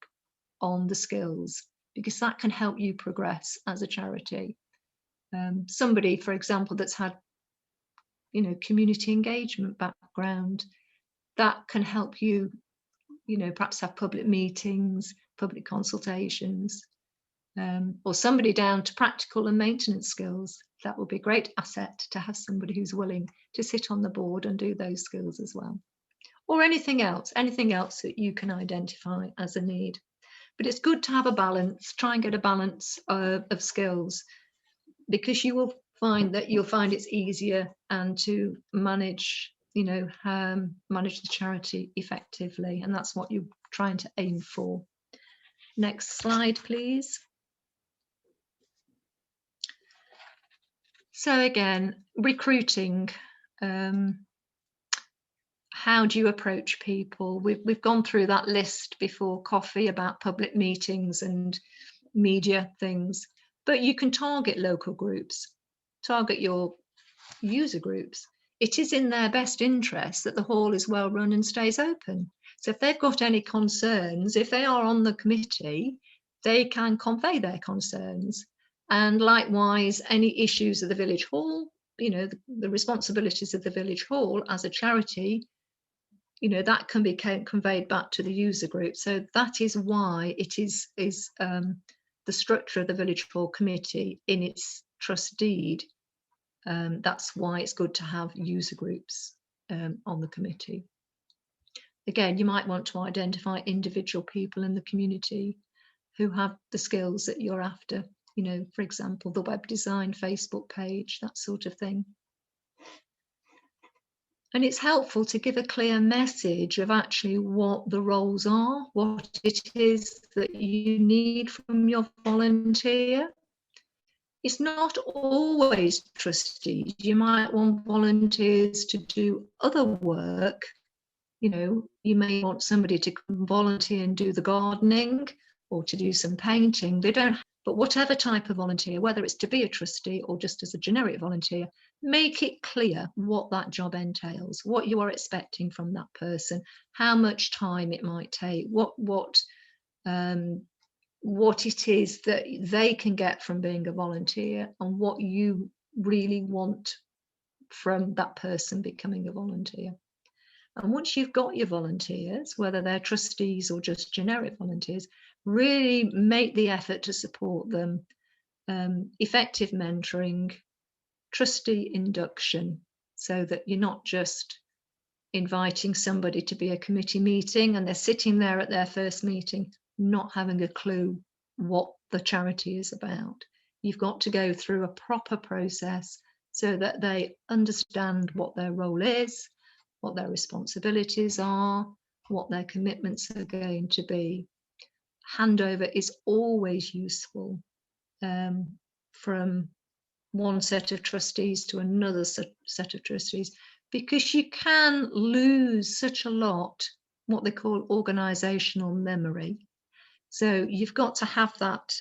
on the skills, because that can help you progress as a charity. Somebody, for example, that's had community engagement background, that can help you, perhaps have public meetings, public consultations, or somebody down to practical and maintenance skills. That would be a great asset to have somebody who's willing to sit on the board and do those skills as well. Or anything else that you can identify as a need. But it's good to have a balance, try and get a balance of skills, because you will find that it's easier and to manage, manage the charity effectively. And that's what you're trying to aim for. Next slide, please. So again, recruiting. How do you approach people? We've gone through that list before coffee about public meetings and media things, but you can target local groups, target your user groups. It is in their best interest that the hall is well run and stays open. So if they've got any concerns, if they are on the committee, they can convey their concerns. And likewise, any issues of the village hall, the responsibilities of the village hall as a charity, that can be conveyed back to the user group. So that is why it is the structure of the village hall committee in its trust deed. That's why it's good to have user groups on the committee. Again, you might want to identify individual people in the community who have the skills that you're after, for example, the web design, Facebook page, that sort of thing. And it's helpful to give a clear message of actually what the roles are, what it is that you need from your volunteer. It's not always trustees. You might want volunteers to do other work. You may want somebody to volunteer and do the gardening or to do some painting. They don't, but whatever type of volunteer, whether it's to be a trustee or just as a generic volunteer, make it clear what that job entails, what you are expecting from that person, how much time it might take, what it is that they can get from being a volunteer, and what you really want from that person becoming a volunteer. And once you've got your volunteers, whether they're trustees or just generic volunteers, really make the effort to support them. Effective mentoring, trustee induction, so that you're not just inviting somebody to be a committee meeting and they're sitting there at their first meeting not having a clue what the charity is about. You've got to go through a proper process so that they understand what their role is, what their responsibilities are, what their commitments are going to be. Handover is always useful from one set of trustees to another set of trustees, because you can lose such a lot, what they call organisational memory. So you've got to have that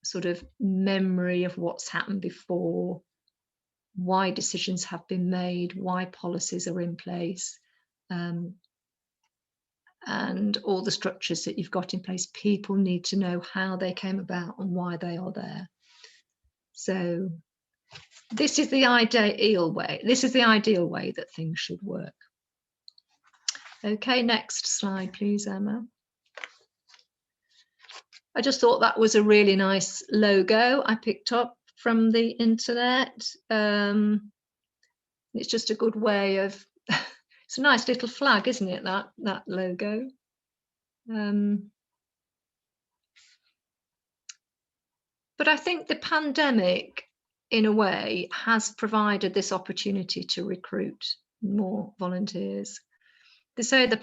sort of memory of what's happened before, why decisions have been made, why policies are in place, and all the structures that you've got in place. People need to know how they came about and why they are there. So this is the ideal way. This is the ideal way that things should work. Okay, next slide, please, Emma. I just thought that was a really nice logo I picked up from the internet. It's just a good way of, it's a nice little flag, isn't it, that logo? But I think the pandemic, in a way, has provided this opportunity to recruit more volunteers. They say the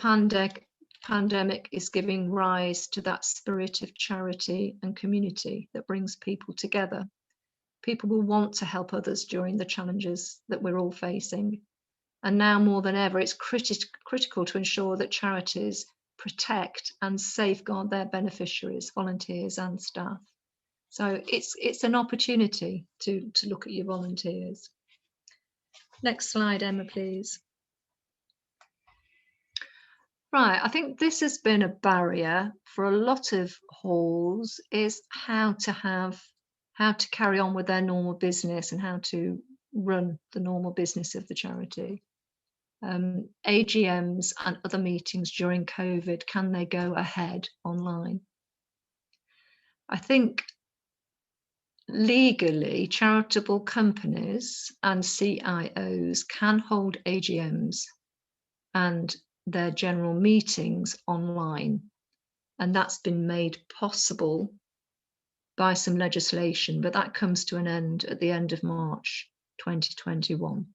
pandemic is giving rise to that spirit of charity and community that brings people together. People will want to help others during the challenges that we're all facing. And now more than ever, it's critical to ensure that charities protect and safeguard their beneficiaries, volunteers and staff. So it's an opportunity to look at your volunteers. Next slide, Emma, please. Right, I think this has been a barrier for a lot of halls, is how to carry on with their normal business and how to run the normal business of the charity. AGMs and other meetings during COVID, can they go ahead online? I think legally, charitable companies and CIOs can hold AGMs and their general meetings online, and that's been made possible by some legislation, but that comes to an end at the end of March 2021.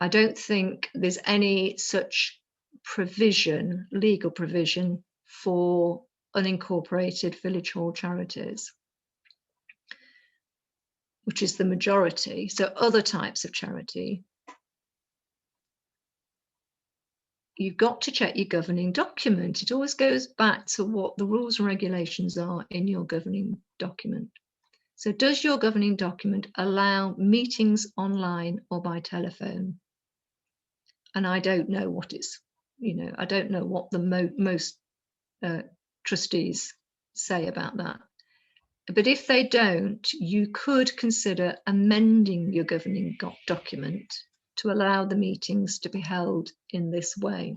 I don't think there's any such provision, legal provision, for unincorporated village hall charities, which is the majority. So other types of charity, you've got to check your governing document. It always goes back to what the rules and regulations are in your governing document. So does your governing document allow meetings online or by telephone? And I don't know what it's, I don't know what the most trustees say about that. But if they don't, you could consider amending your governing document to allow the meetings to be held in this way.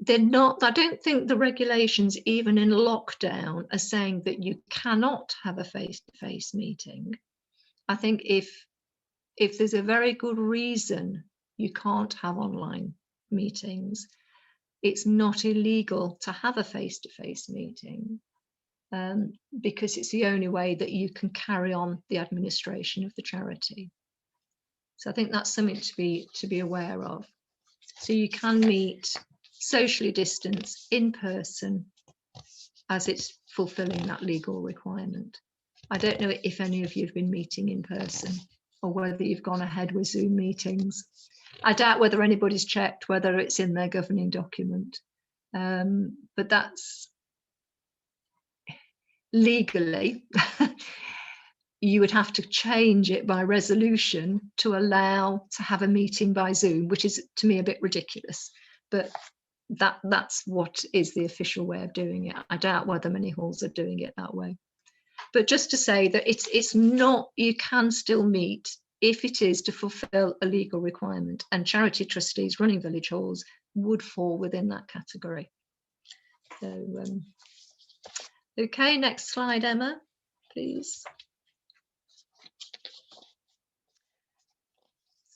They're not, I don't think the regulations, even in lockdown, are saying that you cannot have a face-to-face meeting. I think if there's a very good reason you can't have online meetings, it's not illegal to have a face-to-face meeting, because it's the only way that you can carry on the administration of the charity. So I think that's something to be aware of. So you can meet socially distanced in person as it's fulfilling that legal requirement. I don't know if any of you have been meeting in person or whether you've gone ahead with Zoom meetings. I doubt whether anybody's checked whether it's in their governing document, but that's legally you would have to change it by resolution to allow to have a meeting by Zoom, which is to me a bit ridiculous, but that's what is the official way of doing it. I doubt whether many halls are doing it that way. But just to say that it's not, you can still meet if it is to fulfill a legal requirement, and charity trustees running village halls would fall within that category. So okay, next slide, Emma, please.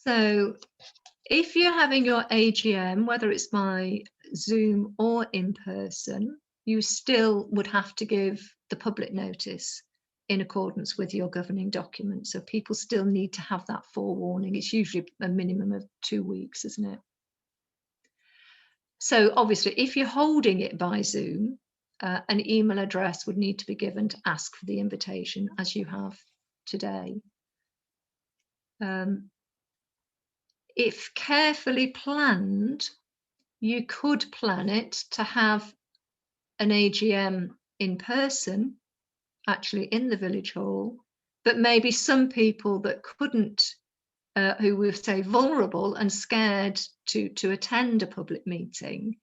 So if you're having your AGM, whether it's by Zoom or in person, you still would have to give the public notice in accordance with your governing document. So people still need to have that forewarning. It's usually a minimum of 2 weeks, isn't it? So obviously, if you're holding it by Zoom, an email address would need to be given to ask for the invitation, as you have today. If carefully planned, you could plan it to have an AGM in person, actually in the village hall, but maybe some people that couldn't, who were, say, vulnerable and scared to attend a public meeting,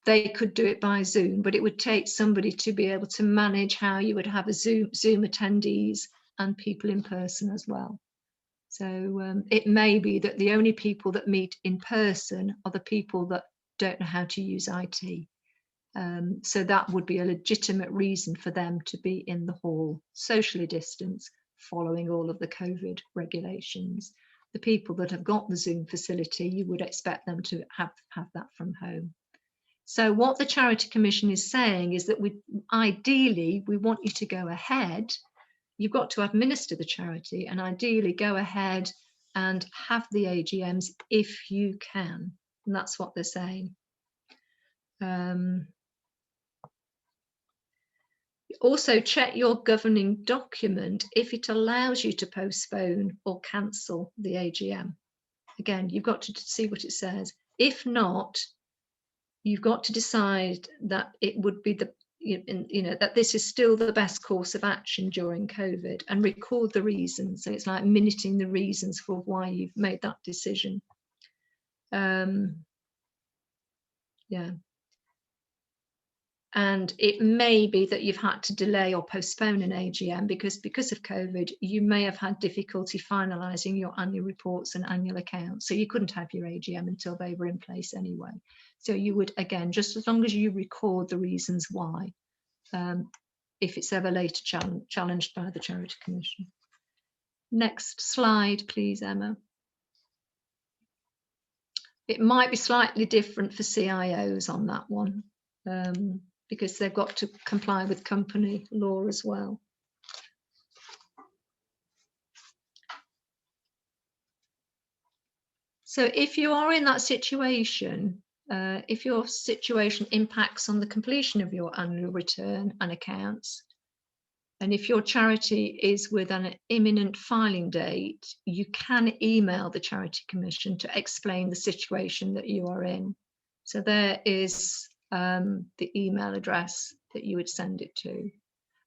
they could do it by Zoom, but it would take somebody to be able to manage how you would have a Zoom attendees and people in person as well. So it may be that the only people that meet in person are the people that don't know how to use IT. So that would be a legitimate reason for them to be in the hall, socially distanced, following all of the COVID regulations. The people that have got the Zoom facility, you would expect them to have that from home. So what the Charity Commission is saying is that ideally, we want you to go ahead. You've got to administer the charity and ideally go ahead and have the AGMs if you can. And that's what they're saying. Also check your governing document if it allows you to postpone or cancel the AGM. Again, you've got to see what it says. If not, you've got to decide that it would be that this is still the best course of action during COVID, and record the reasons. So it's like minuting the reasons for why you've made that decision. Yeah. And it may be that you've had to delay or postpone an AGM because of COVID, you may have had difficulty finalising your annual reports and annual accounts. So you couldn't have your AGM until they were in place anyway. So you would, again, just as long as you record the reasons why, if it's ever later challenged by the Charity Commission. Next slide, please, Emma. It might be slightly different for CIOs on that one. Because they've got to comply with company law as well. So if you are in that situation, if your situation impacts on the completion of your annual return and accounts, and if your charity is with an imminent filing date, you can email the Charity Commission to explain the situation that you are in. So there is the email address that you would send it to,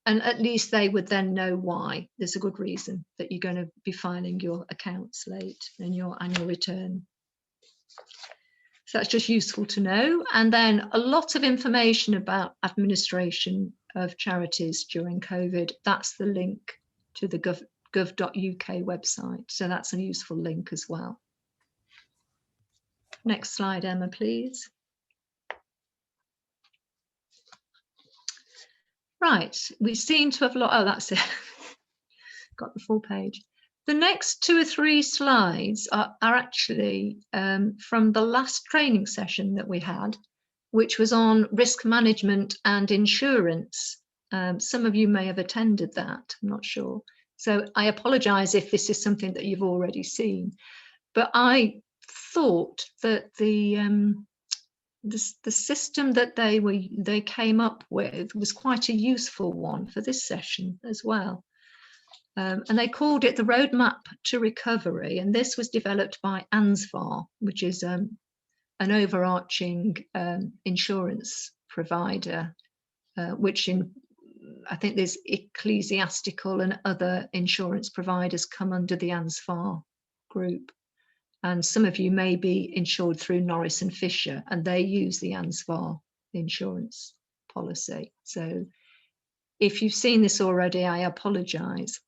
and at least they would then know why. There's a good reason that you're going to be filing your accounts late and your annual return. So that's just useful to know. And then a lot of information about administration of charities during COVID. That's the link to the gov.uk website. So that's a useful link as well. Next slide, Emma, please. Right, we seem to have oh, that's it. Got the full page. The next 2 or 3 slides are actually from the last training session that we had, which was on risk management and insurance. Some of you may have attended that, I'm not sure. So I apologise if this is something that you've already seen, but I thought that the system that they came up with was quite a useful one for this session as well. And they called it the Roadmap to Recovery, and this was developed by ANSVAR, which is an overarching insurance provider, which I think there's ecclesiastical and other insurance providers come under the ANSVAR group. And some of you may be insured through Norris and Fisher, and they use the ANSVAR insurance policy. So if you've seen this already, I apologise.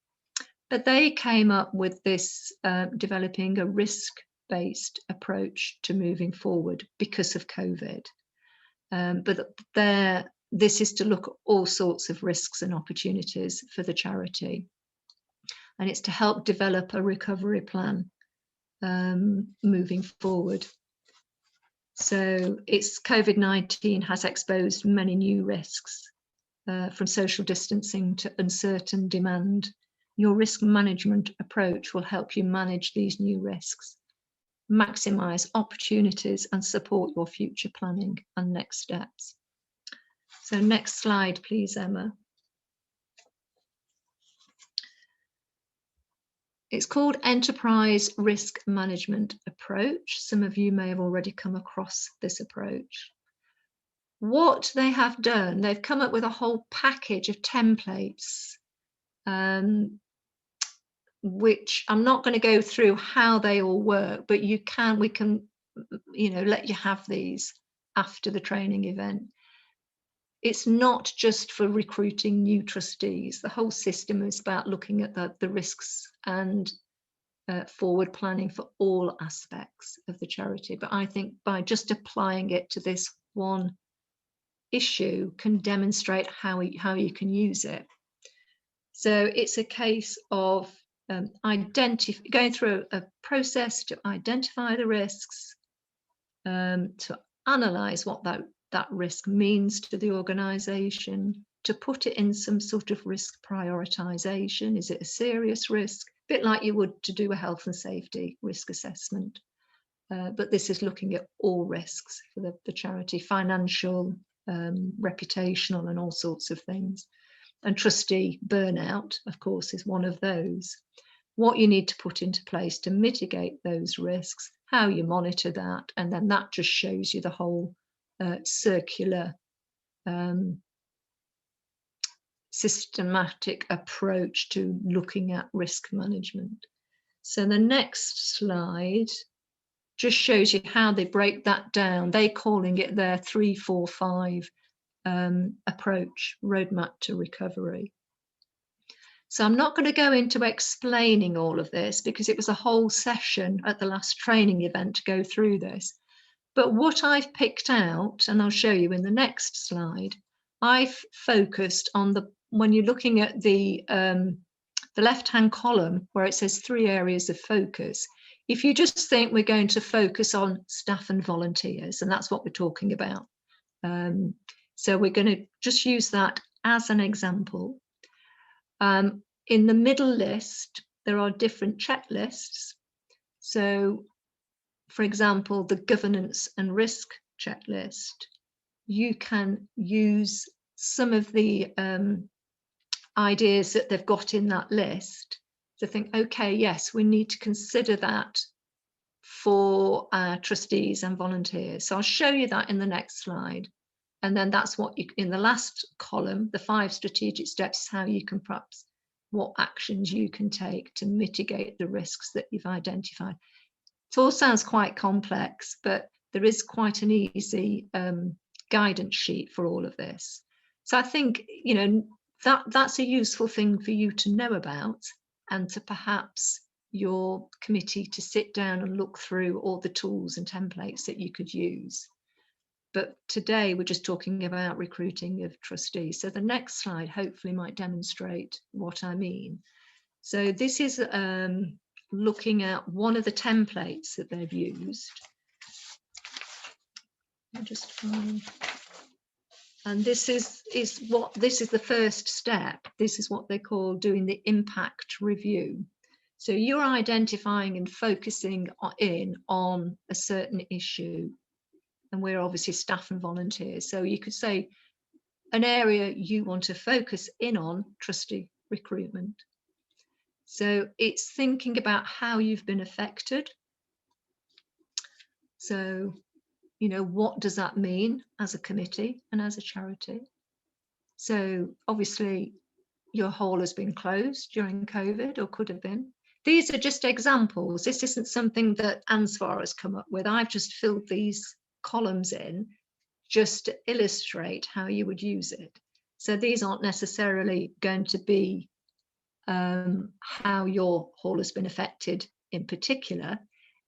But they came up with this, developing a risk-based approach to moving forward because of COVID. But this is to look at all sorts of risks and opportunities for the charity. And it's to help develop a recovery plan moving forward. So it's COVID-19 has exposed many new risks, from social distancing to uncertain demand. Your risk management approach will help you manage these new risks, maximise opportunities and support your future planning and next steps. So next slide, please, Emma. It's called Enterprise Risk Management Approach. Some of you may have already come across this approach. What they have done, they've come up with a whole package of templates, which I'm not going to go through how they all work, but we can, let you have these after the training event. It's not just for recruiting new trustees. The whole system is about looking at the risks and forward planning for all aspects of the charity. But I think by just applying it to this one issue can demonstrate how you can use it. So it's a case of going through a process to identify the risks, to analyse what that risk means to the organisation, to put it in some sort of risk prioritisation. Is it a serious risk? A bit like you would to do a health and safety risk assessment. But this is looking at all risks for the charity, financial, reputational and all sorts of things. And trustee burnout, of course, is one of those. What you need to put into place to mitigate those risks, how you monitor that, and then that just shows you the whole circular systematic approach to looking at risk management. So the next slide just shows you how they break that down. They're calling it their 3, 4, 5 approach, roadmap to recovery. So I'm not going to go into explaining all of this because it was a whole session at the last training event to go through this. But what I've picked out, and I'll show you in the next slide, I've focused on when you're looking at the left-hand column where it says 3 areas of focus. If you just think we're going to focus on staff and volunteers, and that's what we're talking about. So we're going to just use that as an example. In the middle list, there are different checklists. So, for example, the governance and risk checklist, you can use some of the ideas that they've got in that list to think, okay, yes, we need to consider that for our trustees and volunteers. So I'll show you that in the next slide. And then that's what you, in the last column, the 5 strategic steps, how you can perhaps, what actions you can take to mitigate the risks that you've identified. It all sounds quite complex, but there is quite an easy guidance sheet for all of this. So I think, you know, that's a useful thing for you to know about, and to perhaps your committee to sit down and look through all the tools and templates that you could use. But today we're just talking about recruiting of trustees. So the next slide hopefully might demonstrate what I mean. So this is looking at one of the templates that they've used. I'll just find, and this is the first step. This is what they call doing the impact review. So you're identifying and focusing in on a certain issue. And we're obviously staff and volunteers. So you could say an area you want to focus in on, trustee recruitment. So it's thinking about how you've been affected. So, you know, what does that mean as a committee and as a charity? So obviously your hall has been closed during COVID, or could have been. These are just examples. This isn't something that ANSVAR has come up with. I've just filled these columns in just to illustrate how you would use it. So these aren't necessarily going to be how your hall has been affected in particular.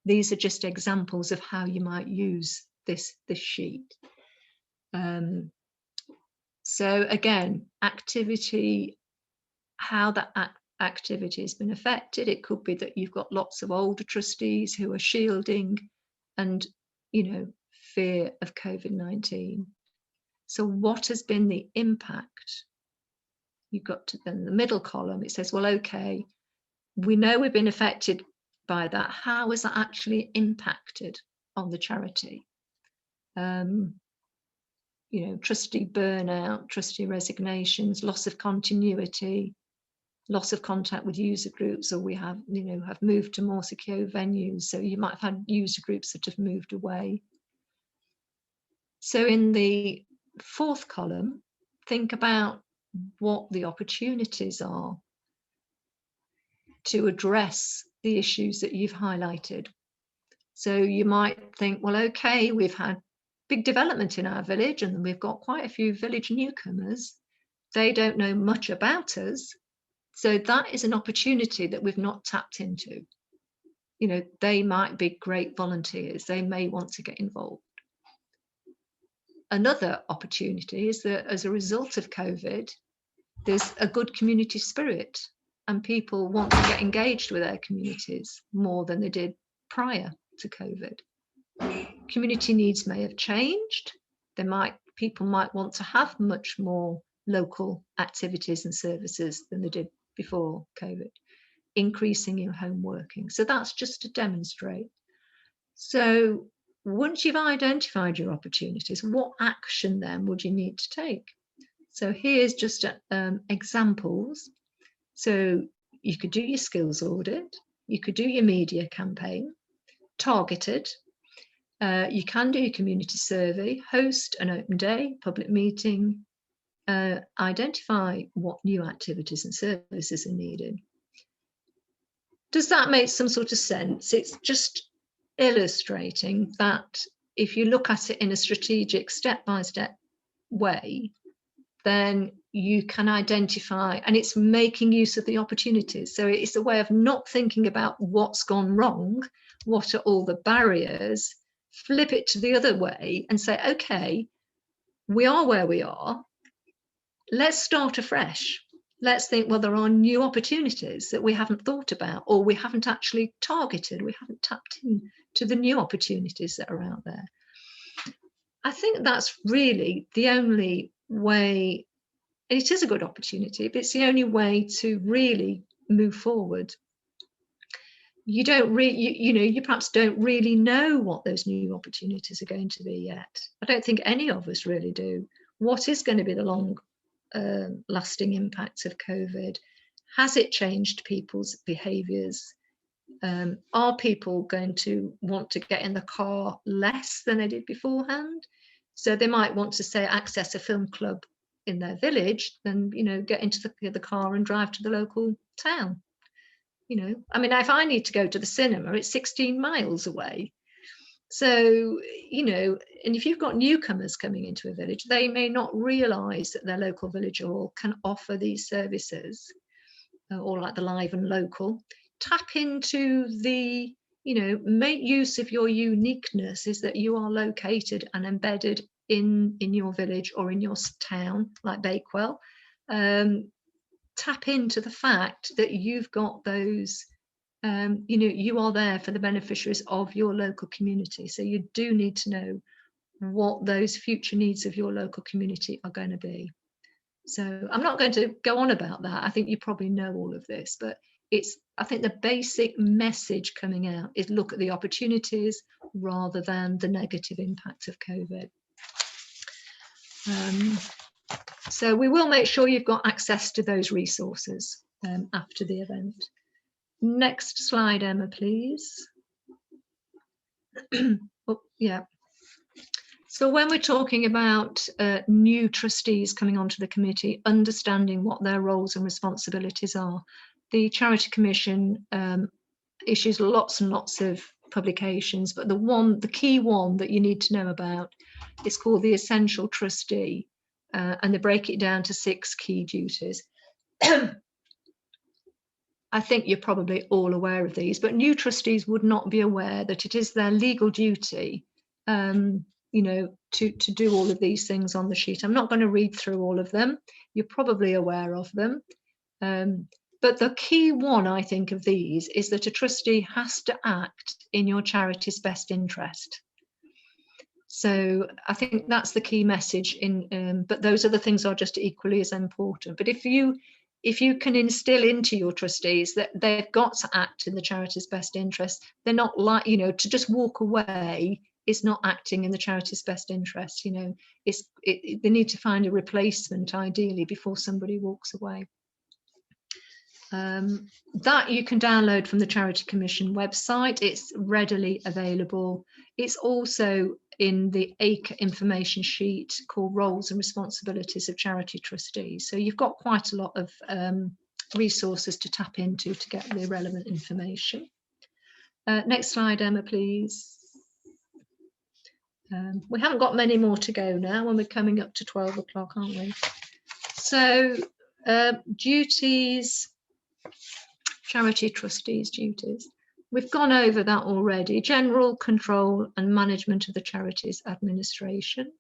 These are just examples of how you might use this sheet. So again, activity, how that activity has been affected. It could be that you've got lots of older trustees who are shielding and, you know, fear of COVID-19. So what has been the impact? You've got to then the middle column, it says, well, okay, we know we've been affected by that. How has that actually impacted on the charity? You know, trustee burnout, trustee resignations, loss of continuity, loss of contact with user groups, or we have, you know, have moved to more secure venues. So you might have had user groups that have moved away. So in the 4th column, think about what the opportunities are to address the issues that you've highlighted. So you might think, well, okay, we've had big development in our village and we've got quite a few village newcomers. They don't know much about us. So that is an opportunity that we've not tapped into. You know, they might be great volunteers. They may want to get involved. Another opportunity is that as a result of COVID, there's a good community spirit and people want to get engaged with their communities more than they did prior to COVID. Community needs may have changed. People might want to have much more local activities and services than they did before COVID, increasing your home working. So that's just to demonstrate. So once you've identified your opportunities, what action then would you need to take? So here's just examples. So you could do your skills audit, you could do your media campaign, targeted. You can do your community survey, host an open day, public meeting, identify what new activities and services are needed. Does that make some sort of sense? It's just illustrating that if you look at it in a strategic step-by-step way, then you can identify, and it's making use of the opportunities. So it's a way of not thinking about what's gone wrong, what are all the barriers, flip it to the other way and say, okay, we are where we are, let's start afresh. Let's think, well, there are new opportunities that we haven't thought about, or we haven't actually targeted, we haven't tapped into the new opportunities that are out there. I think that's really the only way. It is a good opportunity, but it's the only way to really move forward. You don't really, you perhaps don't really know what those new opportunities are going to be yet. I don't think any of us really do. What is going to be the long lasting impacts of COVID? Has it changed people's behaviours? Are people going to want to get in the car less than they did beforehand? So they might want to say access a film club in their village, then get into the car and drive to the local town. I mean, if I need to go to the cinema, it's 16 miles away. So, and if you've got newcomers coming into a village, they may not realise that their local village hall can offer these services, or like the live and local. Tap into the, make use of your uniqueness, is that you are located and embedded in your village or in your town, like Bakewell. Tap into the fact that you've got those, you are there for the beneficiaries of your local community. So you do need to know what those future needs of your local community are going to be. So I'm not going to go on about that. I think you probably know all of this, but I think the basic message coming out is look at the opportunities rather than the negative impact of COVID. So we will make sure you've got access to those resources after the event. Next slide, Emma, please. Oh, yeah. So when we're talking about new trustees coming onto the committee, understanding what their roles and responsibilities are, the Charity Commission issues lots and lots of publications, but the key one that you need to know about is called the Essential Trustee, and they break it down to 6 key duties. I think you're probably all aware of these, but new trustees would not be aware that it is their legal duty to do all of these things on the sheet. I'm not going to read through all of them. You're probably aware of them. But the key one, I think, of these is that a trustee has to act in your charity's best interest. So I think that's the key message but those other things are just equally as important. But if you can instill into your trustees that they've got to act in the charity's best interest, they're not like, to just walk away is not acting in the charity's best interest. They need to find a replacement ideally before somebody walks away. That you can download from the Charity Commission website. It's readily available. It's also in the ACRE information sheet called Roles and Responsibilities of Charity Trustees. So you've got quite a lot of resources to tap into to get the relevant information. Next slide, Emma, please. We haven't got many more to go now, and we're coming up to 12 o'clock, aren't we? So duties, charity trustees' duties. We've gone over that already. General control and management of the charity's administration.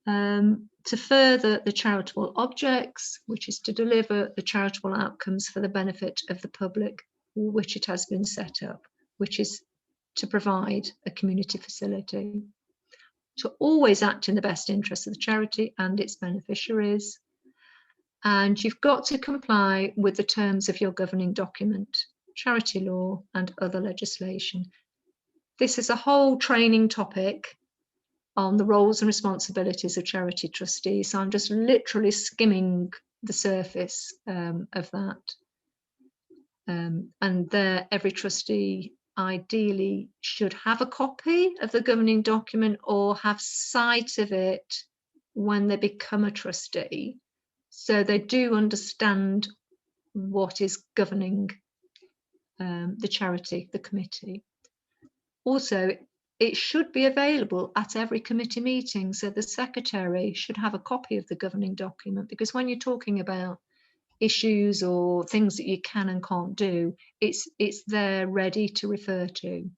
To further the charitable objects, which is to deliver the charitable outcomes for the benefit of the public, which it has been set up, which is to provide a community facility. To always act in the best interest of the charity and its beneficiaries. And you've got to comply with the terms of your governing document, charity law and other legislation. This is a whole training topic on the roles and responsibilities of charity trustees. So I'm just literally skimming the surface of that. And there, every trustee ideally should have a copy of the governing document or have sight of it when they become a trustee, so they do understand what is governing the charity, the committee. Also, it should be available at every committee meeting. So the secretary should have a copy of the governing document, because when you're talking about issues or things that you can and can't do, it's there ready to refer to.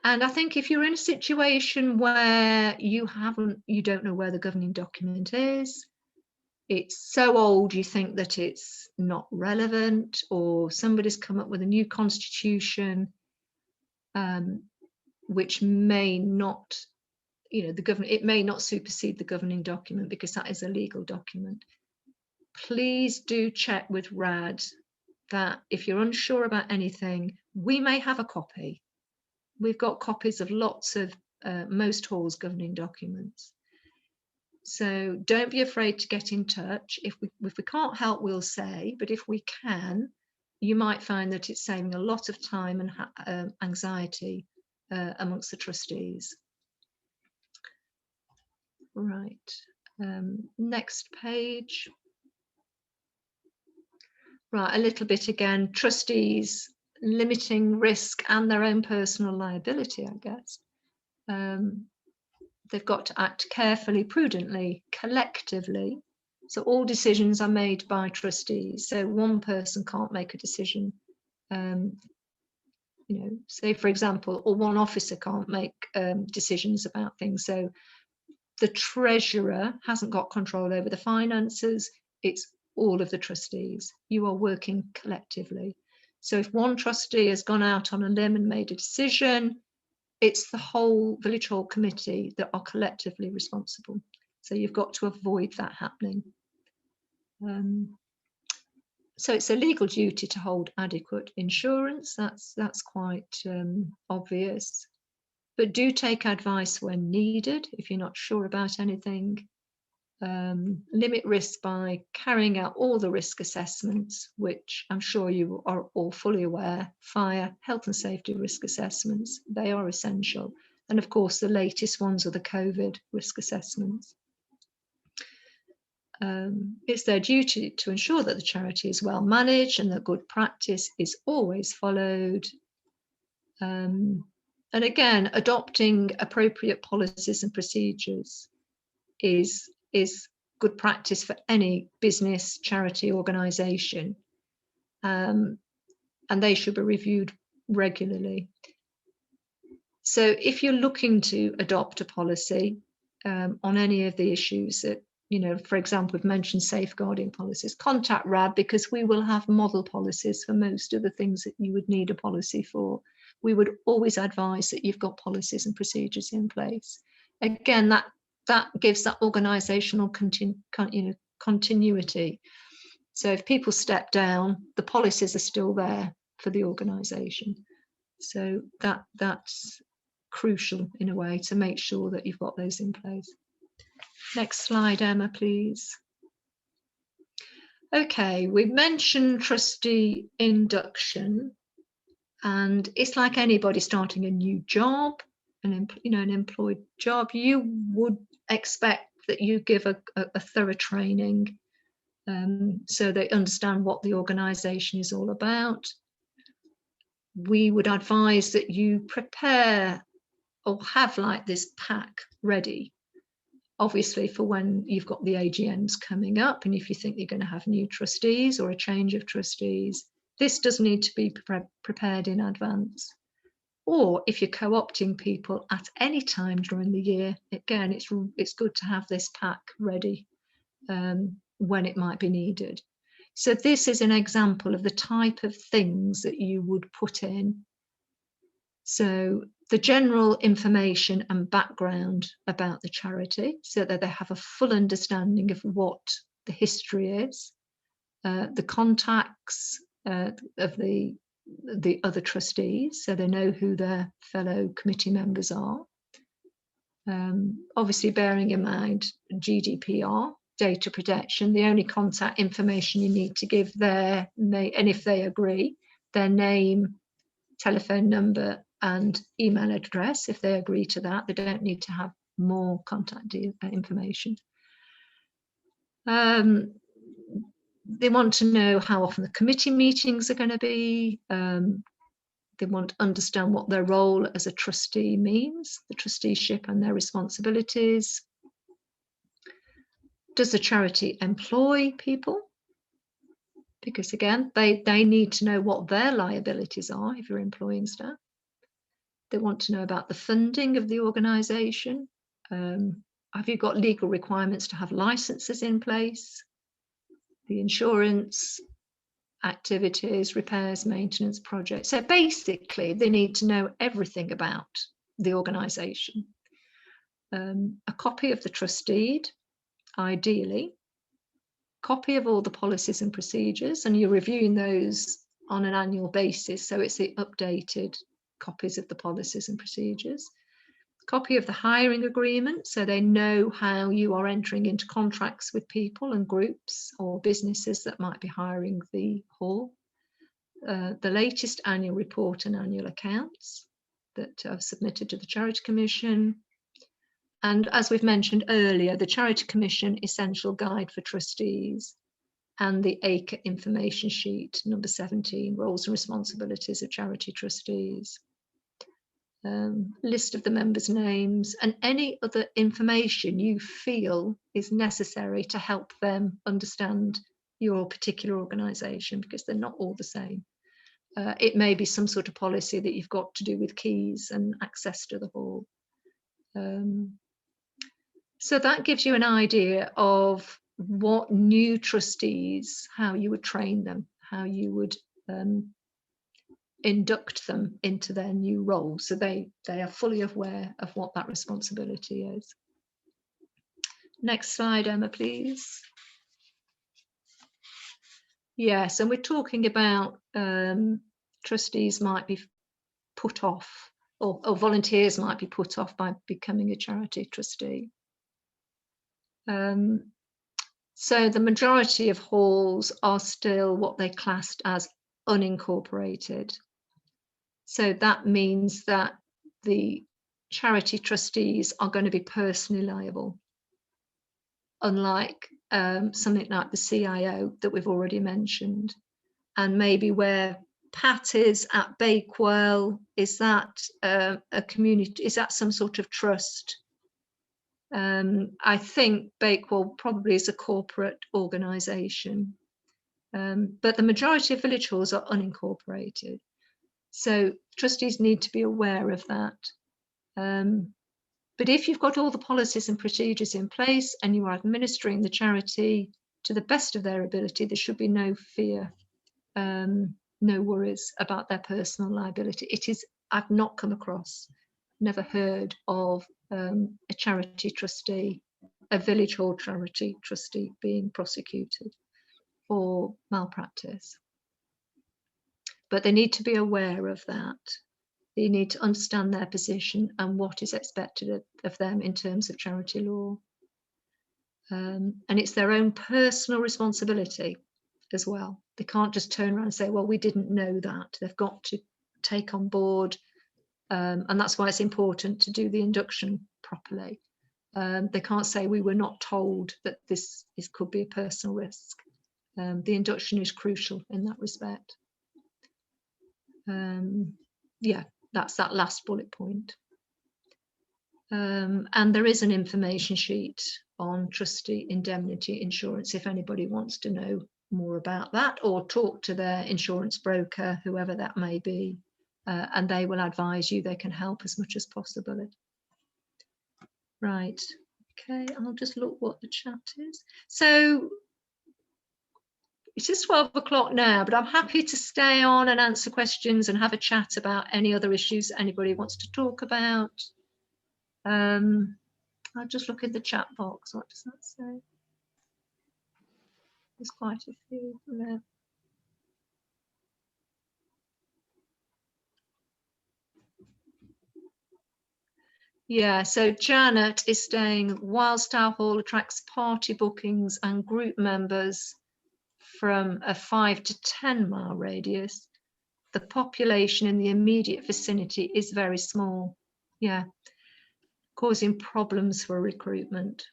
And I think if you're in a situation where you don't know where the governing document is, it's so old you think that it's not relevant, or somebody's come up with a new constitution, which may not, it may not supersede the governing document because that is a legal document. Please do check with RAD that if you're unsure about anything, we may have a copy. We've got copies of lots of most halls' governing documents. So don't be afraid to get in touch. If we can't help, we'll say, but if we can, you might find that it's saving a lot of time and anxiety amongst the trustees. Right, next page. Right, a little bit again, trustees limiting risk and their own personal liability, I guess. They've got to act carefully, prudently, collectively. So all decisions are made by trustees. So one person can't make a decision, say for example, or one officer can't make decisions about things. So the treasurer hasn't got control over the finances. It's all of the trustees. You are working collectively. So if one trustee has gone out on a limb and made a decision, it's the whole village hall committee that are collectively responsible. So you've got to avoid that happening. So it's a legal duty to hold adequate insurance. That's quite obvious. But do take advice when needed if you're not sure about anything. Limit risk by carrying out all the risk assessments, which I'm sure you are all fully aware. Fire, health and safety risk assessments, they are essential. And of course, the latest ones are the COVID risk assessments. It's their duty to ensure that the charity is well managed and that good practice is always followed. And again, adopting appropriate policies and procedures is good practice for any business, charity, organisation, and they should be reviewed regularly. So if you're looking to adopt a policy on any of the issues that, for example, we've mentioned safeguarding policies, contact RAD, because we will have model policies for most of the things that you would need a policy for. We would always advise that you've got policies and procedures in place. Again, that gives that organisational continuity. So if people step down, the policies are still there for the organisation. So that's crucial in a way to make sure that you've got those in place. Next slide, Emma, please. Okay, we mentioned trustee induction, and it's like anybody starting a new job, an employed job. You would expect that you give a thorough training so they understand what the organisation is all about. We would advise that you prepare or have like this pack ready, obviously for when you've got the AGMs coming up, and if you think you're going to have new trustees or a change of trustees, this does need to be prepared in advance. Or if you're co-opting people at any time during the year, again, it's good to have this pack ready when it might be needed. So this is an example of the type of things that you would put in. So the general information and background about the charity, so that they have a full understanding of what the history is, the contacts of the other trustees, so they know who their fellow committee members are. Obviously bearing in mind GDPR, data protection, the only contact information you need to give and if they agree, their name, telephone number and email address. If they agree to that, they don't need to have more contact information. They want to know how often the committee meetings are going to be, They want to understand what their role as a trustee means, the trusteeship and their responsibilities. Does the charity employ people? Because again, they need to know what their liabilities are if you're employing staff. They want to know about the funding of the organisation. Have you got legal requirements to have licenses in place? The insurance, activities, repairs, maintenance, projects. So basically, they need to know everything about the organisation. A copy of the trust deed, ideally, copy of all the policies and procedures, and you're reviewing those on an annual basis, so it's the updated copies of the policies and procedures. Copy of the hiring agreement, so they know how you are entering into contracts with people and groups or businesses that might be hiring the hall. The latest annual report and annual accounts that are submitted to the Charity Commission. And as we've mentioned earlier, the Charity Commission Essential Guide for Trustees and the ACRE information sheet, number 17, Roles and Responsibilities of Charity Trustees. List of the members' names and any other information you feel is necessary to help them understand your particular organisation, because they're not all the same. It may be some sort of policy that you've got to do with keys and access to the hall. So that gives you an idea of what new trustees, how you would train them, how you would induct them into their new role, so they are fully aware of what that responsibility is. Next slide, Emma, please. Yes, and we're talking about trustees might be put off, or volunteers might be put off by becoming a charity trustee. So the majority of halls are still what they classed as unincorporated. So that means that the charity trustees are going to be personally liable, unlike something like the CIO that we've already mentioned. And maybe where Pat is at Bakewell, is that a community, is that some sort of trust? I think Bakewell probably is a corporate organisation, but the majority of village halls are unincorporated. So trustees need to be aware of that. But if you've got all the policies and procedures in place and you are administering the charity to the best of their ability, there should be no fear, no worries about their personal liability. It is, I've not come across, never heard of a charity trustee, a village hall charity trustee being prosecuted for malpractice. But they need to be aware of that. They need to understand their position and what is expected of them in terms of charity law. And it's their own personal responsibility as well. They can't just turn around and say, well, we didn't know that. They've got to take on board, and that's why it's important to do the induction properly. They can't say we were not told that this could be a personal risk. The induction is crucial in that respect. Yeah, that's that last bullet point. And there is an information sheet on trustee indemnity insurance if anybody wants to know more about that, or talk to their insurance broker, whoever that may be, and they will advise you. They can help as much as possible. Right, okay, I'll just look what the chat is. So it is 12 o'clock now, but I'm happy to stay on and answer questions and have a chat about any other issues that anybody wants to talk about. I'll just look in the chat box. What does that say? There's quite a few there. Yeah, so Janet is saying, whilst our hall attracts party bookings and group members from a 5 to 10 mile radius, the population in the immediate vicinity is very small. Yeah, causing problems for recruitment.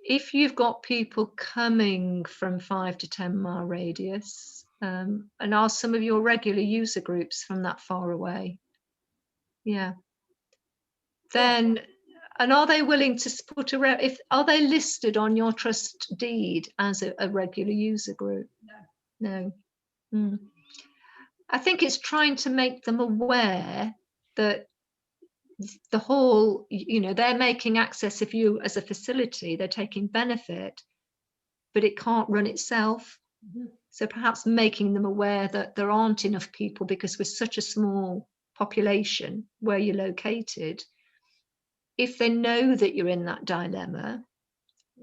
If you've got people coming from 5 to 10 mile radius, And are some of your regular user groups from that far away? Yeah. Then, and are they willing to put are they listed on your trust deed as a regular user group? No. No. I think it's trying to make them aware that the whole, they're making access of you as a facility, they're taking benefit, but it can't run itself. So perhaps making them aware that there aren't enough people, because we're such a small population where you're located. If they know that you're in that dilemma,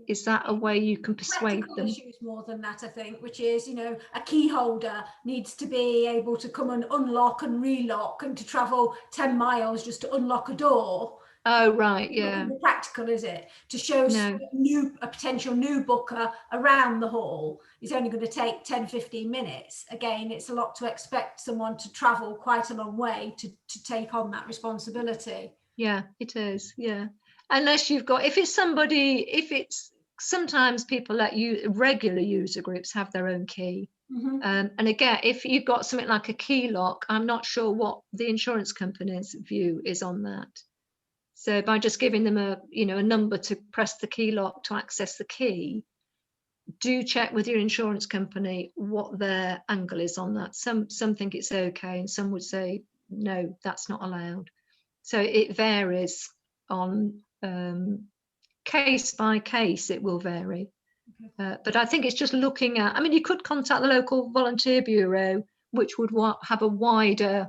is that a way you can persuade Practical them? issues more than that, I think, which is, a key holder needs to be able to come and unlock and relock, and to travel 10 miles just to unlock a door. Oh, right, yeah. Not practical, is it? To show No. a potential new booker around the hall is only going to take 10-15 minutes. Again, it's a lot to expect someone to travel quite a long way to take on that responsibility. Yeah, it is. Yeah. Unless you've got, if it's sometimes people let you, regular user groups have their own key. And again, if you've got something like a key lock, I'm not sure what the insurance company's view is on that. So by just giving them a number to press the key lock to access the key, do check with your insurance company what their angle is on that. Some think it's okay, and some would say, no, that's not allowed. So it varies on case by case, it will vary. But I think it's just looking at, you could contact the local volunteer bureau, which would have a wider,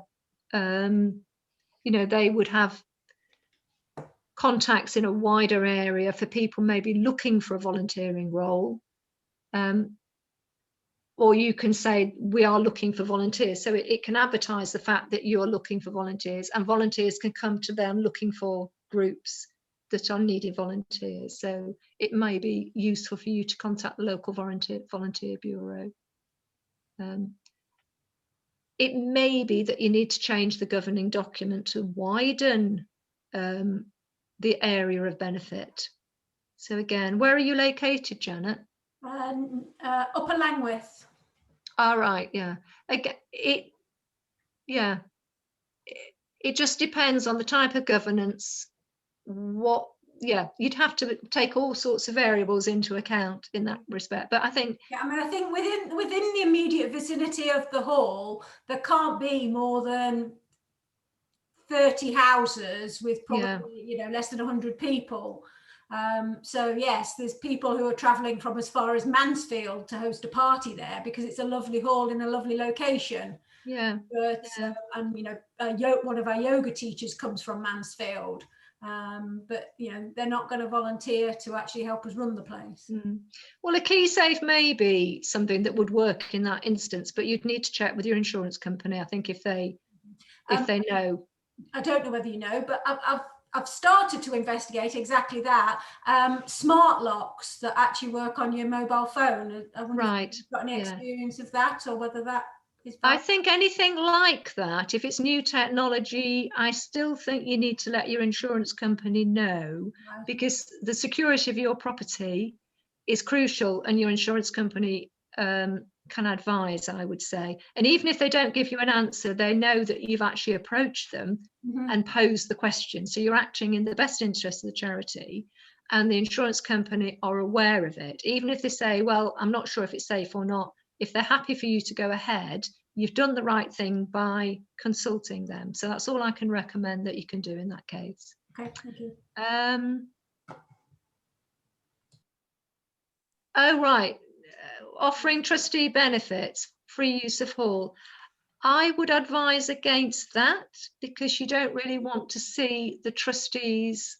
they would have contacts in a wider area for people maybe looking for a volunteering role. Or you can say, we are looking for volunteers. So it can advertise the fact that you're looking for volunteers, and volunteers can come to them looking for groups that are needing volunteers. So it may be useful for you to contact the local volunteer bureau. It may be that you need to change the governing document to widen the area of benefit. So again, where are you located, Janet? Upper Langwith. All right, yeah. Again, it just depends on the type of governance. You'd have to take all sorts of variables into account in that respect. But I think, I think within the immediate vicinity of the hall, there can't be more than 30 houses with probably less than 100 people. So yes, there's people who are travelling from as far as Mansfield to host a party there, because it's a lovely hall in a lovely location. Yeah. But one of our yoga teachers comes from Mansfield. But they're not going to volunteer to actually help us run the place. Well, a key safe may be something that would work in that instance, but you'd need to check with your insurance company, I think, if they know. I don't know whether you know, but I've started to investigate exactly that. Smart locks that actually work on your mobile phone. I wonder if you've got any experience of that, or whether that is bad. I think anything like that, if it's new technology, I still think you need to let your insurance company know, because the security of your property is crucial, and your insurance company can advise, I would say. And even if they don't give you an answer, they know that you've actually approached them and posed the question. So you're acting in the best interest of the charity, and the insurance company are aware of it. Even if they say, well, I'm not sure if it's safe or not, if they're happy for you to go ahead, you've done the right thing by consulting them. So that's all I can recommend that you can do in that case. Okay, thank you. Oh, right. Offering trustee benefits, free use of hall. I would advise against that, because you don't really want to see the trustees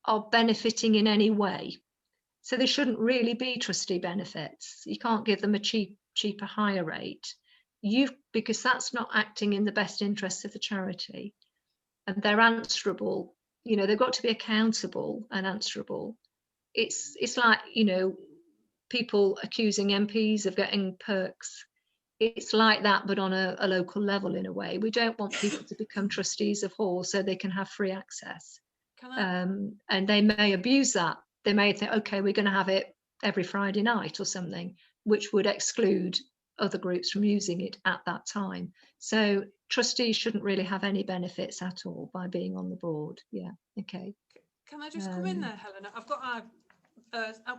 are benefiting in any way. So there shouldn't really be trustee benefits. You can't give them a cheaper, higher rate. Because that's not acting in the best interests of the charity. And they're answerable. They've got to be accountable and answerable. It's like, people accusing MPs of getting perks. It's like that, but on a local level in a way. We don't want people to become trustees of hall so they can have free access. And they may abuse that. They may think, okay, we're going to have it every Friday night or something, which would exclude other groups from using it at that time. So trustees shouldn't really have any benefits at all by being on the board. Yeah, okay. Can I just come in there, Helena? I've got our,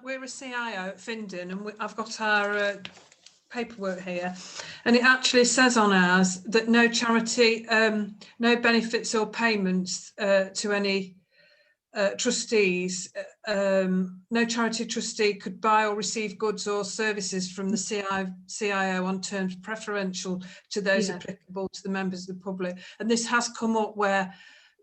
we're a CIO at Findon, and I've got our paperwork here, and it actually says on ours that no charity, no benefits or payments to any trustees, no charity trustee could buy or receive goods or services from the CIO on terms preferential to those applicable to the members of the public. And this has come up where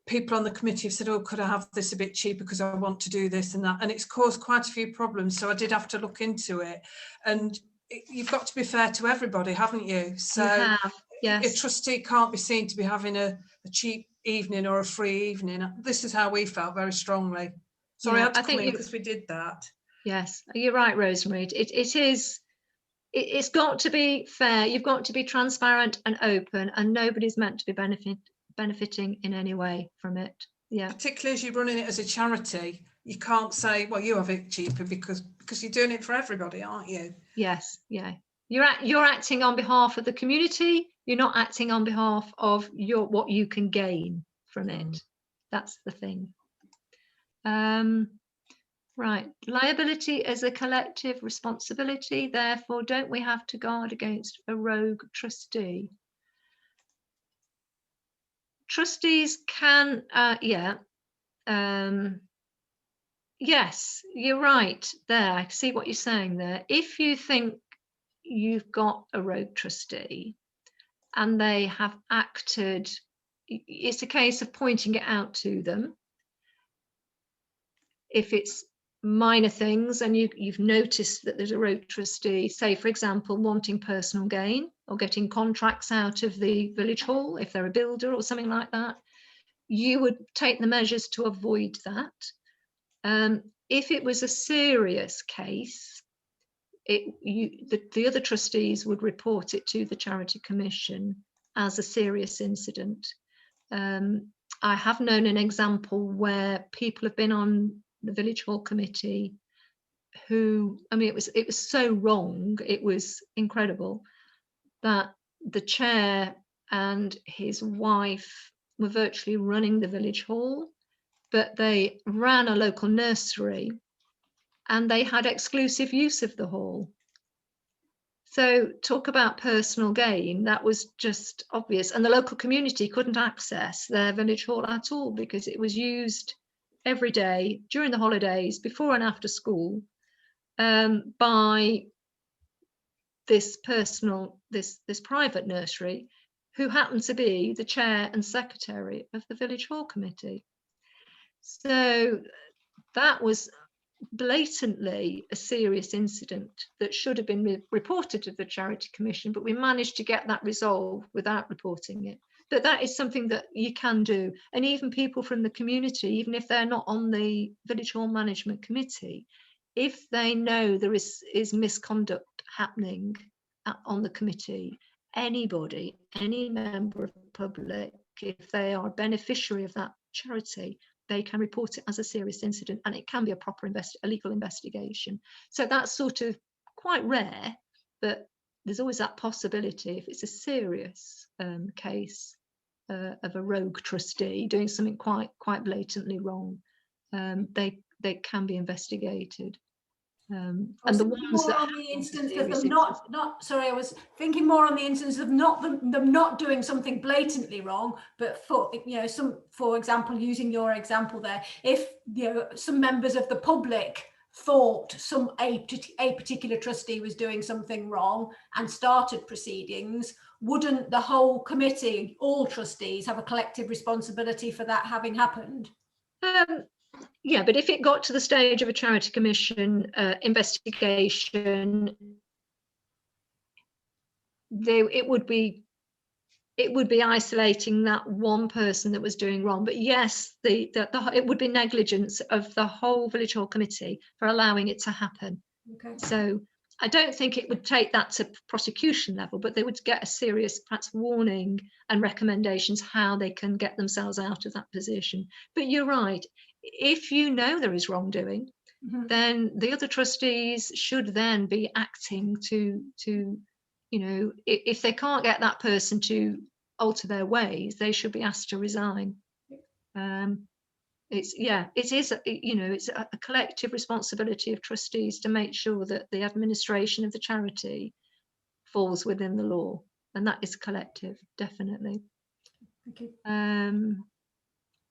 people on the committee have said, oh, could I have this a bit cheaper because I want to do this and that, and it's caused quite a few problems, so I did have to look into it. And you've got to be fair to everybody, haven't you? So You have, yes. a trustee can't be seen to be having a cheap evening or a free evening. This is how we felt very strongly. Sorry, Yeah, I had to I come think in because we did that. Yes, you're right, Rosemary. It's got to be fair. You've got to be transparent and open, and nobody's meant to be benefiting in any way from it. Yeah. Particularly as you're running it as a charity, you can't say, well, you have it cheaper because you're doing it for everybody, aren't you? Yes, yeah. You're acting on behalf of the community. You're not acting on behalf of what you can gain from it. That's the thing. Right, liability is a collective responsibility. Therefore, don't we have to guard against a rogue trustee? Trustees can, yes, you're right there. I see what you're saying there. If you think you've got a rogue trustee and they have acted, it's a case of pointing it out to them. If it's minor things and you've noticed that there's a rogue trustee, say for example wanting personal gain or getting contracts out of the village hall if they're a builder or something like that, you would take the measures to avoid that. If it was a serious case, the other trustees would report it to the Charity Commission as a serious incident. I have known an example where people have been on the village hall committee who, I mean, it was so wrong, it was incredible, that the chair and his wife were virtually running the village hall, but they ran a local nursery and they had exclusive use of the hall. So talk about personal gain, that was just obvious. And the local community couldn't access their village hall at all because it was used every day during the holidays, before and after school, by this private nursery who happened to be the chair and secretary of the village hall committee. So that was blatantly a serious incident that should have been reported to the Charity Commission, but we managed to get that resolved without reporting it. But that is something that you can do, and even people from the community, even if they're not on the village hall management committee, if they know there is misconduct happening on the committee, anybody, any member of the public, if they are a beneficiary of that charity, they can report it as a serious incident, and it can be a proper a legal investigation. So that's sort of quite rare, but there's always that possibility if it's a serious case of a rogue trustee doing something quite blatantly wrong, they can be investigated. And the ones that on the instance of them sorry, I was thinking more on the instance of them not doing something blatantly wrong, but for example, using your example there, if some members of the public thought a particular trustee was doing something wrong and started proceedings, wouldn't the whole committee, all trustees, have a collective responsibility for that having happened? Yeah, but if it got to the stage of a Charity Commission investigation, it would be isolating that one person that was doing wrong. But yes, it would be negligence of the whole village hall committee for allowing it to happen. Okay. So I don't think it would take that to prosecution level, but they would get a serious perhaps warning and recommendations how they can get themselves out of that position. But you're right, if you know there is wrongdoing, then the other trustees should then be acting to you know, if they can't get that person to alter their ways, they should be asked to resign. It is, you know, it's a collective responsibility of trustees to make sure that the administration of the charity falls within the law, and that is collective, definitely. Thank you.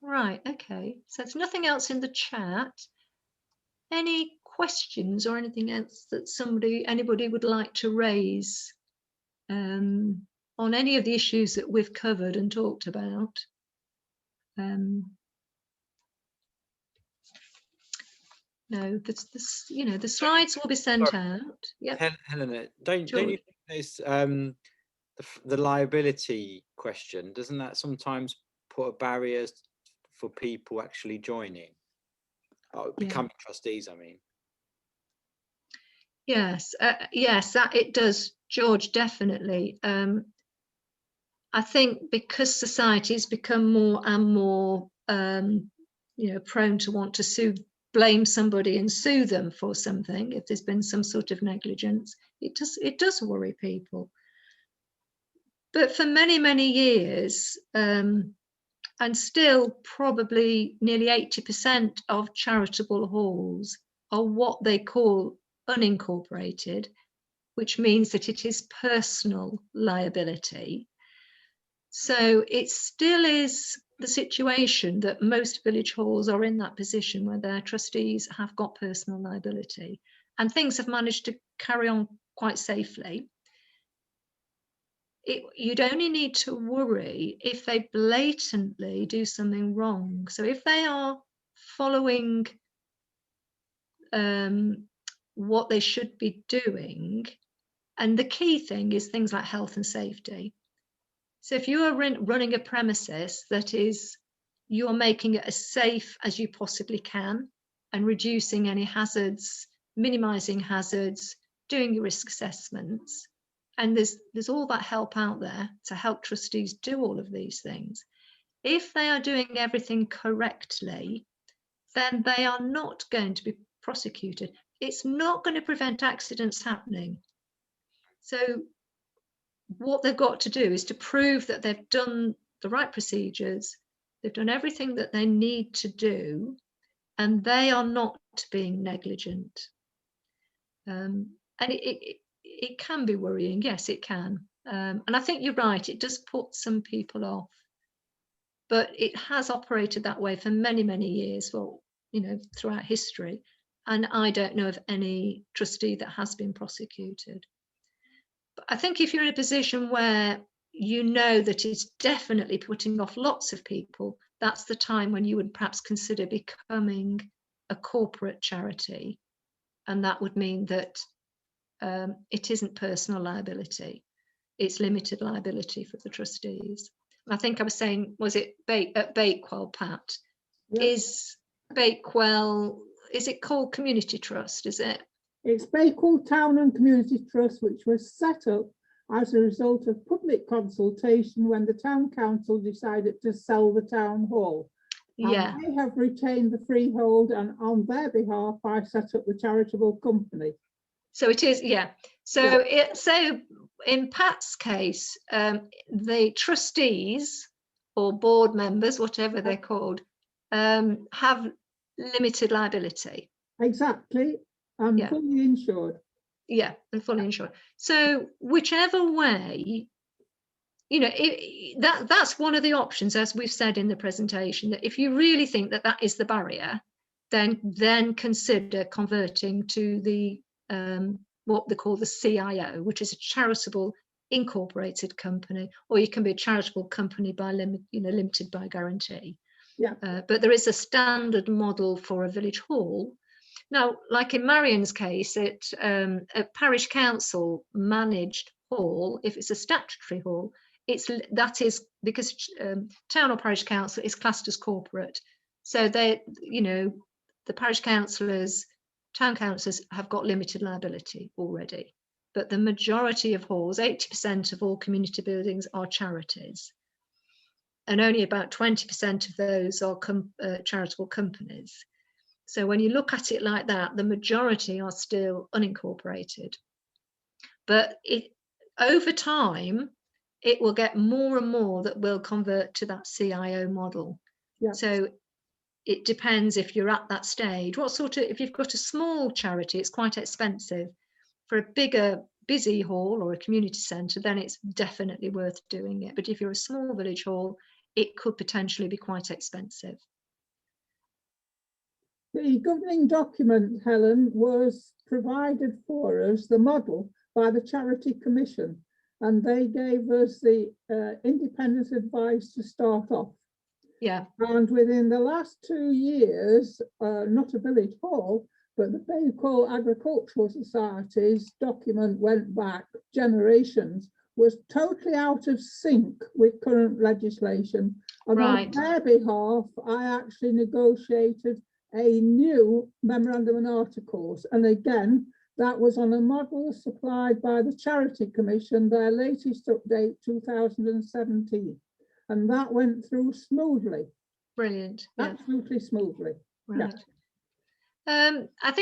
Right, okay, so there's nothing else in the chat. Any questions or anything else that anybody would like to raise on any of the issues that we've covered and talked about? No, this, you know, the slides will be sent out. Yeah, Helena, don't you George. think there's the liability question? Doesn't that sometimes put a barrier for people actually joining, becoming trustees? I mean. Yes, yes, that it does, George, definitely. I think because society's become more and more, you know, prone to want to blame somebody and sue them for something if there's been some sort of negligence, it does worry people. But for many, many years, and still probably nearly 80% of charitable halls are what they call unincorporated, which means that it is personal liability. So it still is the situation that most village halls are in that position where their trustees have got personal liability, and things have managed to carry on quite safely. You'd only need to worry if they blatantly do something wrong. So if they are following what they should be doing, and the key thing is things like health and safety. So if you are running a premises that is, you are making it as safe as you possibly can and reducing any hazards, minimizing hazards, doing your risk assessments, and there's all that help out there to help trustees do all of these things. If they are doing everything correctly, then they are not going to be prosecuted. It's not going to prevent accidents happening. So what they've got to do is to prove that they've done the right procedures, they've done everything that they need to do, and they are not being negligent. And it can be worrying, yes, it can. And I think you're right, it does put some people off. But it has operated that way for many, many years, well, you know, throughout history. And I don't know of any trustee that has been prosecuted. But I think if you're in a position where you know that it's definitely putting off lots of people, that's the time when you would perhaps consider becoming a corporate charity. And that would mean that it isn't personal liability, it's limited liability for the trustees. I think I was saying, was it at Bakewell, Pat? Yep. Is Bakewell, is it called Community Trust, is it? It's Bakewell Town and Community Trust, which was set up as a result of public consultation when the town council decided to sell the town hall. Yeah. And they have retained the freehold, and on their behalf, I set up the charitable company. So it is, yeah. So yeah. So in Pat's case, the trustees or board members, whatever they're called, have limited liability. Exactly, and fully insured. Yeah, and fully insured. So whichever way, you know, that's one of the options, as we've said in the presentation, that if you really think that that is the barrier, then consider converting to the what they call the CIO, which is a charitable incorporated company, or you can be a charitable company by limited by guarantee. Yeah. But there is a standard model for a village hall. Now, like in Marion's case, a parish council managed hall, if it's a statutory hall, that is because town or parish council is classed as corporate. So they, you know, the parish councillors, town councillors have got limited liability already. But the majority of halls, 80% of all community buildings, are charities. And only about 20% of those are charitable companies. So when you look at it like that, the majority are still unincorporated. But over time, it will get more and more that will convert to that CIO model. Yeah. So it depends if you're at that stage. What sort of, if you've got a small charity, it's quite expensive. For a bigger, busy hall or a community centre, then it's definitely worth doing it. But if you're a small village hall, it could potentially be quite expensive. The governing document, Helen, was provided for us, the model, by the Charity Commission, and they gave us the independent advice to start off. Yeah. And within the last 2 years, not a village hall, but the Baycall Agricultural Society's document went back generations, was totally out of sync with current legislation. And Right. on their behalf, I actually negotiated a new memorandum and articles. And again, that was on a model supplied by the Charity Commission, their latest update, 2017. And that went through smoothly. Brilliant. Yeah. Absolutely smoothly. Right. I think